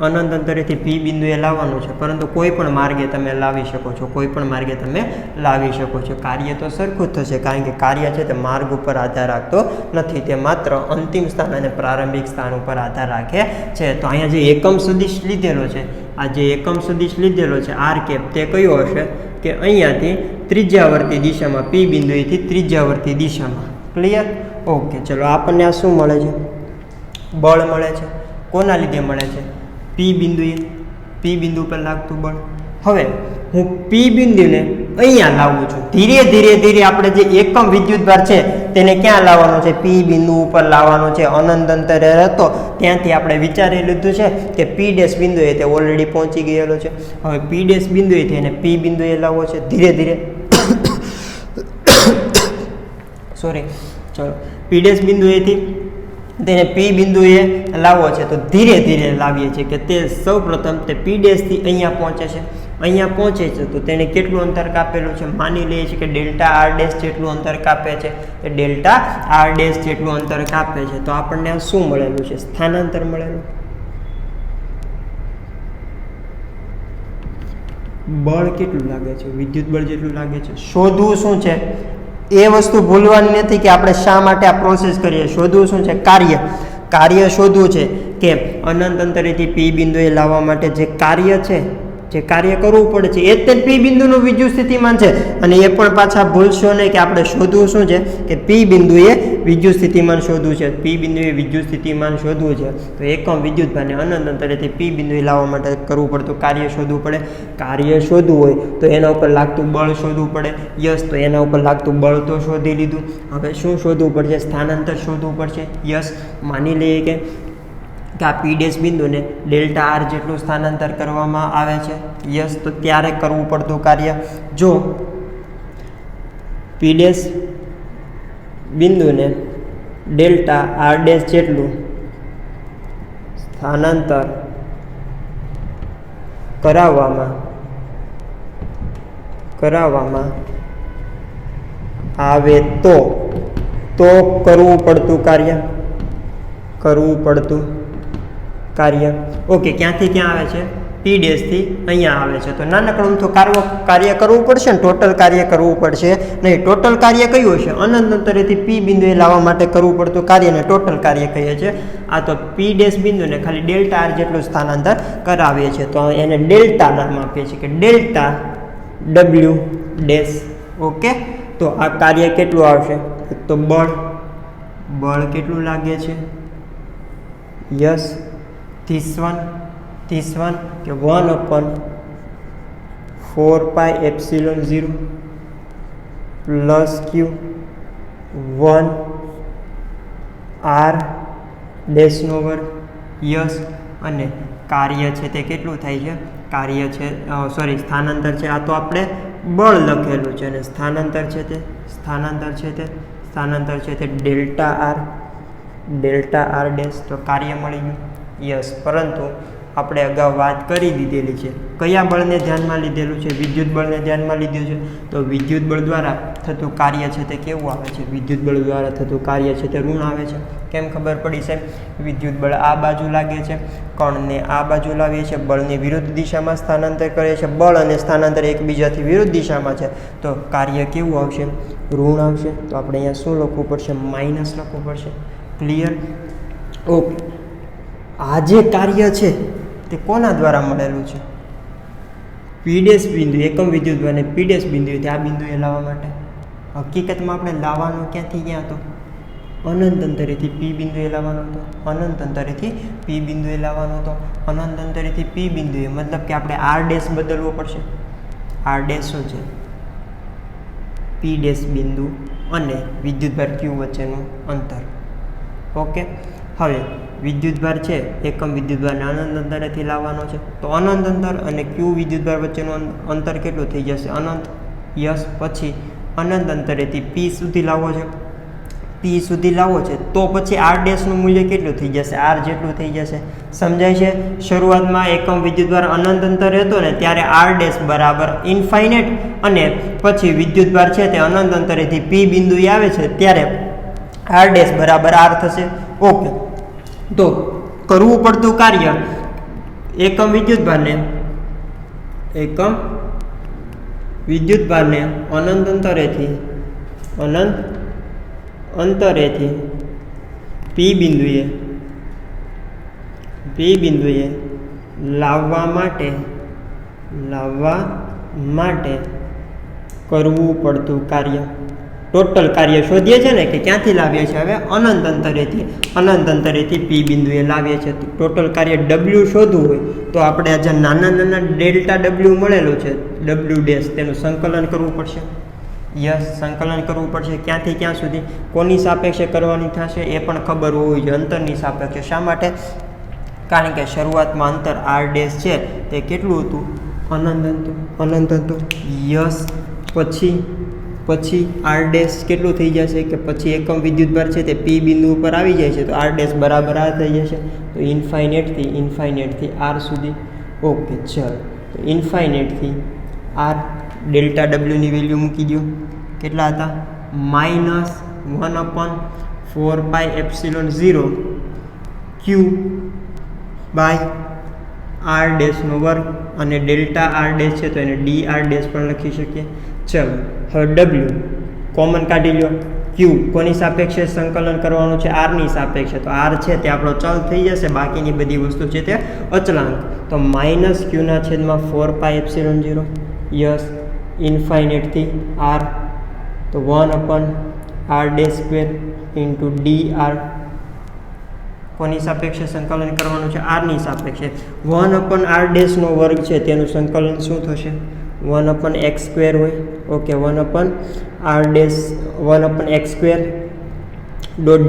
અનંત અંતરેથી પી બિંદુએ લાવવાનું છે, પરંતુ કોઈ પણ માર્ગે તમે લાવી શકો છો, કોઈ પણ માર્ગે તમે લાવી શકો છો. કાર્ય તો સરખું જ થશે, કારણ કે કાર્ય છે તે માર્ગ ઉપર આધાર રાખતો નથી, તે માત્ર અંતિમ સ્થાન અને પ્રારંભિક સ્થાન ઉપર આધાર રાખે છે. તો અહીંયા જે એકમ સદિશ લીધેલો છે, આ જે એકમ સદિશ લીધેલો છે આર કેપ, તે કયો હશે કે અહીંયાથી ત્રિજ્યાવર્તી દિશામાં, પી બિંદુએથી ત્રિજ્યાવર્તી દિશામાં. ક્લિયર? ઓકે, ચલો આપણને આ શું મળે છે? બળ મળે છે. કોના લીધે મળે છે? પી બિંદુએ, પી બિંદુ પર લાગતું બળ. હવે હું પી બિંદુને અહીંયા લાવું છું. ધીરે ધીરે ધીરે આપણે જે એકમ વિદ્યુતભાર છે તેને ક્યાં લાવવાનો છે? પી બિંદુ ઉપર લાવવાનો છે. અનંત અંતરે હતો ત્યાંથી આપણે વિચારી લીધું છે કે પી ડેશ બિંદુએ તે ઓલરેડી પહોંચી ગયેલો છે. હવે પી ડેશ બિંદુએથી એને પી બિંદુએ લાવવો છે ધીરે ધીરે. સોરી, ચલો પી ડેશ બિંદુએથી તેને પી બિંદુએ લાવવો છે, તો ધીરે ધીરે લાવીએ છીએ કે તે સૌ પ્રથમ તે પી ડેશથી અહીંયા પહોંચે છે. અહીંયા પહોંચે છે તો તેને કેટલું અંતર કાપેલું છે? માની લઈએ છીએ કે ડેલ્ટા આર ડેશ જેટલું અંતર કાપે છે, એ ડેલ્ટા આર ડેશ જેટલું અંતર કાપે છે. તો આપણને આ શું મળેલું છે? સ્થાનાંતર મળેલું. બળ કેટલું લાગે છે? વિદ્યુત બળ જેટલું લાગે છે. શોધવું શું છે? એ વસ્તુ ભૂલવાની નથી કે આપણે શા માટે આ પ્રોસેસ કરીએ. શોધવું શું છે? કાર્ય. કાર્ય શોધવું છે કે અનંત અંતરેથી પી બિંદુએ લાવવા માટે જે કાર્ય છે, જે કાર્ય કરવું પડે છે, એ જ તે પી બિંદુનું વિદ્યુત સ્થિતિમાન છે. અને એ પણ પાછા ભૂલશો નહીં કે આપણે શોધવું શું છે કે પી બિંદુએ વિદ્યુત સ્થિતિમાન શોધવું છે. પી બિંદુએ વિદ્યુત સ્થિતિમાન શોધવું છે તો એકમ વિદ્યુતભારને અનંત અંતરેથી પી બિંદુએ લાવવા માટે કરવું પડતું કાર્ય શોધવું પડે. કાર્ય શોધવું હોય તો એના ઉપર લાગતું બળ શોધવું પડે. યસ, તો એના ઉપર લાગતું બળ તો શોધી લીધું. હવે શું શોધવું પડશે? સ્થાનાંતર શોધવું પડશે. યસ, માની લઈએ કે આ પી ડેશ બિંદુને ડેલ્ટા આર જેટલું સ્થાનાંતર કરવામાં આવે છે. યસ, તો ત્યારે કરવું પડતું કાર્ય, જો પી ડેશ બિંદુને ડેલ્ટા આર ડેશ જેટલું સ્થાનાંતર કરાવવામાં આવે તો કરવું પડતું કાર્ય. ઓકે, ક્યાંથી ક્યાં આવે છે? પી ડેશથી અહીંયા આવે છે. તો નાનકડું તો કાર્ય કરવું પડશે ને, ટોટલ કાર્ય કરવું પડશે નહીં. ટોટલ કાર્ય કયું હશે? અનંત અંતરેથી પી બિંદુએ લાવવા માટે કરવું પડતું કાર્યને ટોટલ કાર્ય કહીએ છીએ. આ તો પી ડેશ બિંદુને ખાલી ડેલ્ટા આર જેટલું સ્થાનાંતર કરાવીએ છીએ, તો એને ડેલ્ટા નામ આપીએ છીએ કે ડેલ્ટા ડબલ્યુ ડેશ. ઓકે, તો આ કાર્ય કેટલું આવશે? તો બળ કેટલું લાગે છે? યસ, 31 કે 1/4πε0 પ્લસ ક્યુ 1 આર ડેશનો વર્ગ. યસ, અને કાર્ય છે તે કેટલું થાય છે? કાર્ય છે સ્થાનાંતર છે, આ તો આપણે બળ લખેલું છે, અને સ્થાનાંતર છે તે ડેલ્ટા આર ડેશ. તો કાર્ય મળી ગયું. યસ, પરંતુ આપણે અગાઉ વાત કરી દીધેલી છે. કયા બળને ધ્યાનમાં લીધેલું છે? વિદ્યુત બળને ધ્યાનમાં લીધું છે. તો વિદ્યુત બળ દ્વારા થતું કાર્ય છે તે કેવું આવે છે? વિદ્યુત બળ દ્વારા થતું કાર્ય છે તે ઋણ આવે છે. કેમ ખબર પડી સાહેબ? વિદ્યુત બળ આ બાજુ લાગે છે, કણને આ બાજુ લાવીએ છીએ, બળની વિરુદ્ધ દિશામાં સ્થાનાંતર કરીએ છીએ. બળ અને સ્થાનાંતર એકબીજાથી વિરુદ્ધ દિશામાં છે, તો કાર્ય કેવું આવશે? ઋણ આવશે. તો આપણે અહીંયા શું લખવું પડશે? માઇનસ લખવું પડશે. ક્લિયર? ઓકે, આ જે કાર્ય છે તે કોના દ્વારા મળેલું છે? પી ડેશ બિંદુ, એકમ વિદ્યુતભારને પી ડેશ બિંદુએથી આ બિંદુએ લાવવા માટે. હકીકતમાં આપણે લાવવાનું ક્યાંથી ક્યાં હતો? અનંત અંતરેથી પી બિંદુએ લાવવાનો હતો. અનંત અંતરેથી પી બિંદુએ લાવવાનો હતો. અનંત અંતરેથી પી બિંદુએ મતલબ કે આપણે આર ડેશ બદલવો પડશે. આર ડેશ શું છે? પી ડેશ બિંદુ અને વિદ્યુતભાર ક્યુ વચ્ચેનું અંતર. ઓકે, હવે વિદ્યુતભાર છે એકમ વિદ્યુતભારને અનંત અંતરેથી લાવવાનો છે, તો અનંત અંતર અને ક્યુ વિદ્યુતભાર વચ્ચેનું અંતર કેટલું થઈ જશે? અનંત. યસ, પછી અનંત અંતરેથી પી સુધી લાવવો છે. પી સુધી લાવવો છે તો પછી આર ડેશનું મૂલ્ય કેટલું થઈ જશે? આર જેટલું થઈ જશે. સમજાય છે? શરૂઆતમાં એકમ વિદ્યુતભાર અનંત અંતરે હતો ને ત્યારે આર ડેશ બરાબર ઇન્ફાઇનેટ, અને પછી વિદ્યુતભાર છે તે અનંત અંતરેથી પી બિંદુએ આવે છે ત્યારે આર ડેશ બરાબર આર થશે. ઓકે, તો કરવું પડતું કાર્ય એકમ વિદ્યુતભારને અનંત અંતરેથી પી બિંદુએ લાવવા માટે કરવું પડતું કાર્ય. ટોટલ કાર્ય શોધીએ છીએ ને કે ક્યાંથી લાવીએ છીએ? હવે અનંત અંતરેથી પી બિંદુએ લાવીએ છીએ. તો ટોટલ કાર્ય ડબલ્યુ શોધવું હોય તો આપણે આ જે નાના ડેલ્ટા ડબલ્યુ મળેલું છે ડબલ્યુ ડેશ, તેનું સંકલન કરવું પડશે. યસ, સંકલન કરવું પડશે. ક્યાંથી ક્યાં સુધી, કોની સાપેક્ષે કરવાની થશે એ પણ ખબર હોવી જોઈએ. અંતરની સાપેક્ષે. શા માટે? કારણ કે શરૂઆતમાં અંતર આર ડેશ છે તે કેટલું હતું? અનંત હતું. યસ, પછી આર ડેશ કેટલું થઈ જશે કે પછી એકમ વિદ્યુતભાર છે તે પી બિંદુ ઉપર આવી જાય છે તો આર ડેશ બરાબર આ થઈ જશે. તો ઇન્ફાઇનેટથી આર સુધી. ઓકે, ચાલો. તો ઇન્ફાઇનેટથી આર ડેલ્ટા ડબલ્યુની વેલ્યુ મૂકી દો. કેટલા હતા? -1/4πε0 ક્યુ બાય આર ડેશનો વર્ગ, અને ડેલ્ટા આર ડેશ છે તો એને ડી આર ડેશ પણ લખી શકીએ. ચલો, હવે ડબલ્યુ કોમન કાઢી લો. ક્યુ કોની સાપેક્ષે સંકલન કરવાનું છે? આરની સાપેક્ષે. તો આર છે તે આપણો ચલ થઈ જશે, બાકીની બધી વસ્તુ છે તે અચળાંક. તો -q/4πε0. યસ, ઇન્ફાઇનેટથી આર. તો 1/r² ઇન્ટુ ડી આર. કોની સાપેક્ષે સંકલન કરવાનું છે? આરની સાપેક્ષે. 1/r' નો વર્ગ છે તેનું સંકલન શું થશે? 1/x² હોય. ઓકે, 1/r'(1/x²)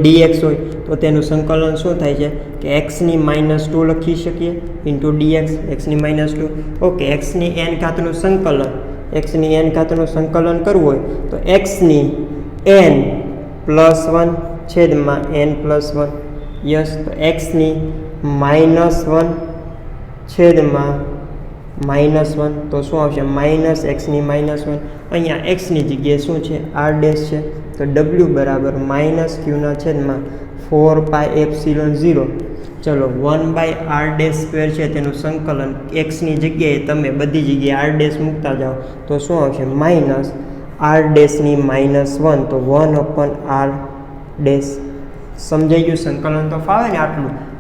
.dx હોય તો તેનું સંકલન શું થાય છે કે x ની -2 લખી શકીએ ઇન્ટુ dx, x ની -2. ઓકે, x ની n ઘાતનું સંકલન કરવું હોય તો x ની n+1 છેદમાં n+1. યસ, તો x ની -1 છેદમાં -1 તો શું આવશે? -x ની -1. અહીંયા x ની જગ્યાએ શું છે? r ડેશ છે. તો w બરાબર -q/4πε0. ચલો, 1/r'² છે તેનું સંકલન x ની જગ્યાએ તમે બધી જગ્યાએ r ડેશ મૂકતા જાઓ તો શું આવશે? -r'(-1). તો 1/r'. સમજાઈ ગયું? સંકલન તો ફાવે ને?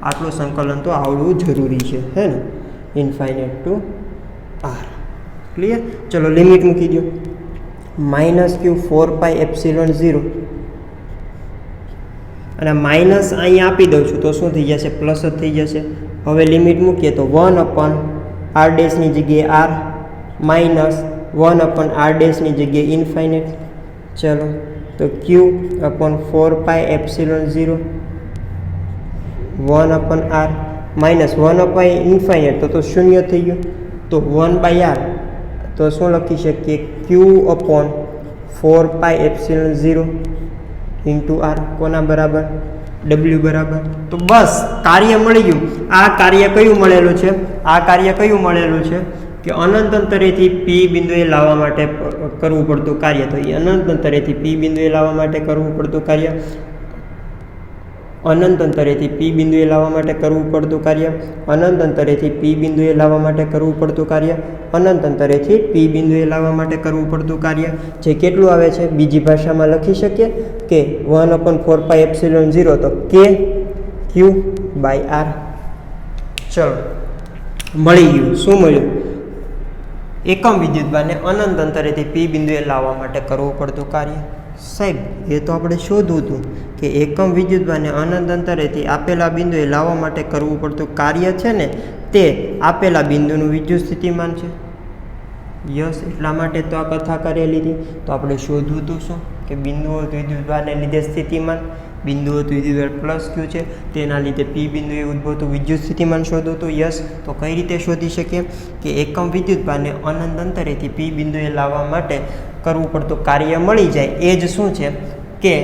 આટલું સંકલન તો આવડવું જરૂરી છે, હે ને? Infinite two R. ક્લિયર? ચલો, લિમિટ મૂકી દો. -q/4πε0 અને માઇનસ અહીંયા આપી દઉં છું તો શું થઈ જશે? પ્લસ જ થઈ જશે. હવે લિમિટ મૂકીએ તો 1/r' ની જગ્યાએ r -1/r' ની જગ્યાએ ઇન્ફાઇનેટ. ચલો, તો q/4πε0 1/r -1/ઇન્ફાઇનેટ તો શૂન્ય થઈ ગયું. તો 1/r તો શું લખી શકીએ? q/4πε0 into R. કોના બરાબર? w બરાબર. તો બસ કાર્ય મળી ગયું. આ કાર્ય કયું મળેલું છે? કે અનંત અંતરેથી પી બિંદુએ લાવવા માટે કરવું પડતું કાર્ય. તો એ અનંત અંતરેથી પી બિંદુએ લાવવા માટે કરવું પડતું કાર્ય. અનંત અંતરેથી પી બિંદુએ લાવવા માટે કરવું પડતું કાર્ય. અનંત અંતરેથી પી બિંદુએ લાવવા માટે કરવું પડતું કાર્ય. અનંત અંતરેથી પી બિંદુએ લાવવા માટે કરવું પડતું કાર્ય. જે કેટલું આવે છે? બીજી ભાષામાં લખી શકીએ કે 1/4πε0 તો k q/r. ચલો, મળી ગયું. શું મળ્યું? એકમ વિદ્યુતભારને અનંત અંતરેથી પી બિંદુએ લાવવા માટે કરવું પડતું કાર્ય. સાહેબ, એ તો આપણે શોધવું હતું કે એકમ વિદ્યુતભારને અનંત અંતરેથી આપેલા બિંદુએ લાવવા માટે કરવું પડતું કાર્ય છે ને તે આપેલા બિંદુનું વિદ્યુત સ્થિતિમાન છે. યસ, એટલા માટે તો આ કથા કરેલી હતી. તો આપણે શોધવું હતું શું? કે બિંદુઓ વિદ્યુતભારને લીધે સ્થિતિમાન, બિંદુઓ વિદ્યુતભાર +q છે તેના લીધે પી બિંદુએ ઉદ્ભવતું વિદ્યુત સ્થિતિમાન શોધવું હતું. યસ, તો કઈ રીતે શોધી શકીએ? કે એકમ વિદ્યુતભારને અનંત અંતરેથી પી બિંદુએ લાવવા માટે કરવું પડતું કાર્ય મળી જાય. એ જ શું છે કે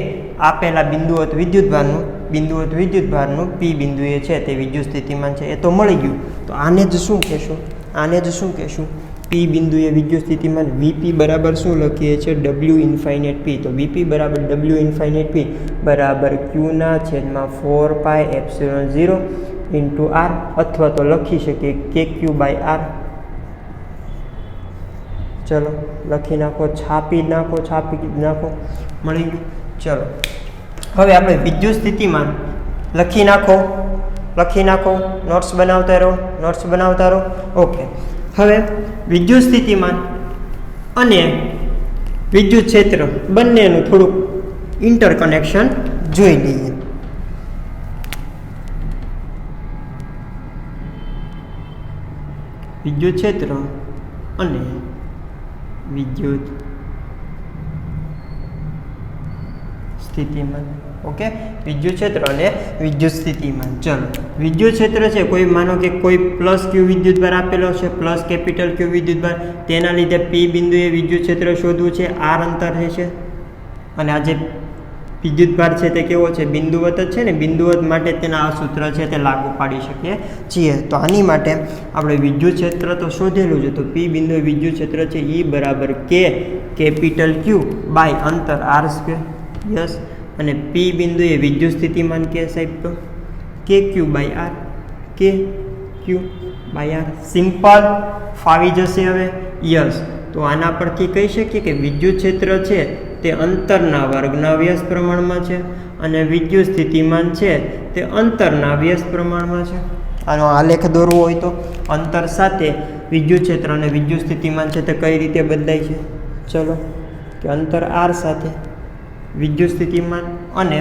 આપેલા બિંદુવત વિદ્યુતભારનું પી બિંદુએ છે તે વિદ્યુત સ્થિતિમાન છે. એ તો મળી ગયું. તો આને જ શું કહેશું? પી બિંદુએ વિદ્યુત સ્થિતિમાન. વીપી બરાબર શું લખીએ છીએ? w∞p. તો વીપી બરાબર w∞p બરાબર q/4πε0 ઇન્ટુ આર, અથવા તો લખી શકીએ KQ/R. ચલો લખી નાખો, છાપી નાખો, મળી ગયું. ચલો હવે આપણે વિદ્યુત સ્થિતિમાન લખી નાખો, નોટ્સ બનાવતા રહો. ઓકે, હવે વિદ્યુત સ્થિતિમાન અને વિદ્યુત ક્ષેત્ર બંનેનું થોડુંક ઇન્ટરકનેક્શન જોઈ લઈએ. વિદ્યુત ક્ષેત્ર અને વિદ્યુત સ્થિતિમાન. ઓકે, વિદ્યુત ક્ષેત્ર અને વિદ્યુત સ્થિતિમાન. ચલો વિદ્યુત ક્ષેત્ર છે, કોઈ માનો કે કોઈ પ્લસ ક્યુ વિદ્યુતભાર આપેલો છે, પ્લસ કેપિટલ ક્યુ વિદ્યુતભાર, તેના લીધે પી બિંદુએ વિદ્યુત ક્ષેત્ર શોધવું છે. આર અંતર છે અને આ જે વિદ્યુતભાર છે તે કેવો છે? બિંદુવત જ છે ને. બિંદુવત માટે તેના આ સૂત્ર છે તે લાગુ પાડી શકીએ છીએ. તો આની માટે આપણે વિદ્યુત ક્ષેત્ર તો શોધેલું છે, તો પી બિંદુએ વિદ્યુત ક્ષેત્ર છે E બરાબર K કેપિટલ ક્યુ બાય અંતર R². યસ. અને પી બિંદુએ વિદ્યુત સ્થિતિમાન કે સાહેબ તો KQ/R. KQ/R સિમ્પલ ફાવી જશે હવે. યસ. તો આના પરથી કહી શકીએ કે વિદ્યુત ક્ષેત્ર છે તે અંતરના વર્ગના વ્યસ્ત પ્રમાણમાં છે અને વિદ્યુત સ્થિતિમાન છે તે અંતરના વ્યસ્ત પ્રમાણમાં છે. આનો આલેખ દોરવો હોય તો અંતર સાથે વિદ્યુત ક્ષેત્ર અને વિદ્યુત સ્થિતિમાન છે તે કઈ રીતે બદલાય છે? ચલો કે અંતર R સાથે વિદ્યુત સ્થિતિમાન અને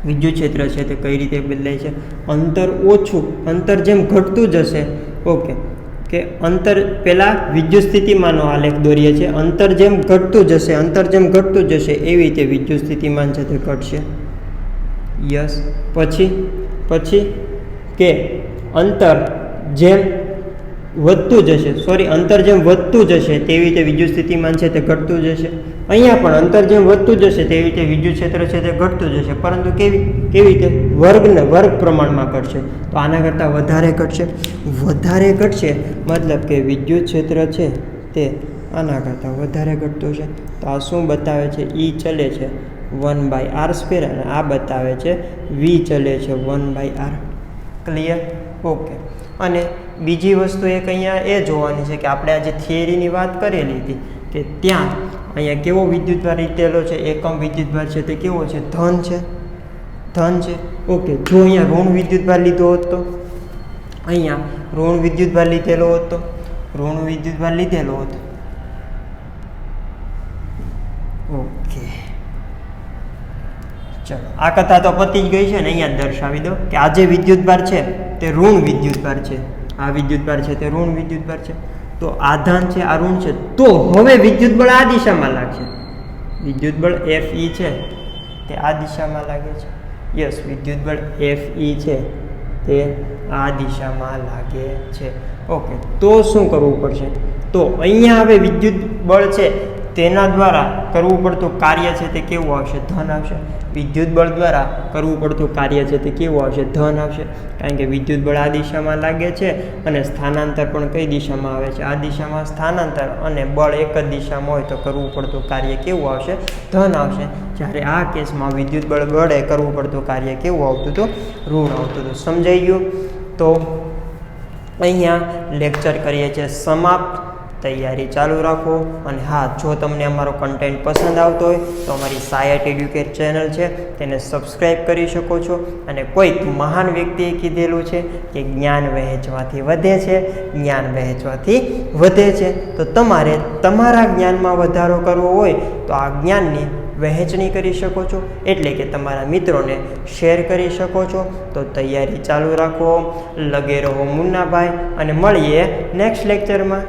વિદ્યુત ક્ષેત્ર છે તે કઈ રીતે બદલાય છે? અંતર ઓછું, અંતર જેમ ઘટતું જશે. ઓકે, કે અંતર પહેલાં વિદ્યુત સ્થિતિમાનનો આલેખ દોરીએ છીએ. અંતર જેમ ઘટતું જશે એવી રીતે વિદ્યુત સ્થિતિમાન છે તે ઘટશે. યસ. પછી કે અંતર જેમ વધતું જશે તેવી રીતે વિદ્યુત સ્થિતિમાન છે તે ઘટતું જશે. અહીંયા પણ અંતર જેમ વધતું જશે તેવી રીતે વિદ્યુત ક્ષેત્ર છે તે ઘટતું જશે, પરંતુ કેવી રીતે? વર્ગ પ્રમાણમાં ઘટશે. તો આના કરતાં વધારે ઘટશે, મતલબ કે વિદ્યુત ક્ષેત્ર છે તે આના કરતાં વધારે ઘટતું છે. તો આ શું બતાવે છે? E ચલે છે 1/R² અને આ બતાવે છે V ચલે છે 1/R. ક્લિયર? ઓકે. અને બીજી વસ્તુ એક અહીંયા એ જોવાની છે કે આપણે આજે થિયરીની વાત કરેલી હતી કે ત્યાં અહીંયા કેવો વિદ્યુતભાર લીધેલો છે? એકમ વિદ્યુતભાર છે તે કેવો છે? ધન છે. ઓકે, જો અહીંયા ઋણ વિદ્યુતભાર લીધો હોત તો, અહીંયા ઋણ વિદ્યુતભાર લીધેલો હોત. ઓકે, ચલો આ કથા તો પતી જ ગઈ છે ને. અહીંયા દર્શાવી દો કે આ જે વિદ્યુતભાર છે તે ઋણ વિદ્યુતભાર છે. આ વિદ્યુતભાર છે તે ઋણ વિદ્યુતભાર છે. તો આ ધન છે, આ ઋણ છે. તો હવે વિદ્યુતબળ આ દિશામાં લાગશે. વિદ્યુતબળ Fe છે તે આ દિશામાં લાગે છે. યસ, વિદ્યુતબળ Fe છે તે આ દિશામાં લાગે છે. ઓકે, તો શું કરવું પડશે? તો અહીંયા હવે વિદ્યુતબળ છે તેના દ્વારા કરવું પડતું કાર્ય છે તે કેવું આવશે? ધન આવશે. વિદ્યુતબળ દ્વારા કરવું પડતું કાર્ય છે તે કેવું આવશે? ધન આવશે. કારણ કે વિદ્યુતબળ આ દિશામાં લાગે છે અને સ્થાનાંતર પણ કઈ દિશામાં આવે છે? આ દિશામાં સ્થાનાંતર, અને બળ એક જ દિશામાં હોય તો કરવું પડતું કાર્ય કેવું આવશે? ધન આવશે. જ્યારે આ કેસમાં વિદ્યુતબળ વડે કરવું પડતું કાર્ય કેવું આવતું હતું? ઋણ આવતું હતું. સમજાઈ ગયું? તો અહીંયા લેક્ચર કરીએ છીએ સમાપ્ત. તૈયારી ચાલુ રાખો. અને હા, જો તમને અમારો કન્ટેન્ટ પસંદ આવતો હોય તો અમારી સાયટ એડ્યુકેટ ચેનલ છે તેને સબસ્ક્રાઈબ કરી શકો છો. અને કોઈક મહાન વ્યક્તિએ કીધેલું છે કે જ્ઞાન વહેંચવાથી વધે છે. તો તમારે તમારા જ્ઞાનમાં વધારો કરવો હોય તો આ જ્ઞાનની વહેંચણી કરી શકો છો, એટલે કે તમારા મિત્રોને શેર કરી શકો છો. તો તૈયારી ચાલુ રાખો. લગે રહો મુન્નાભાઈ, અને મળીએ નેક્સ્ટ લેક્ચરમાં.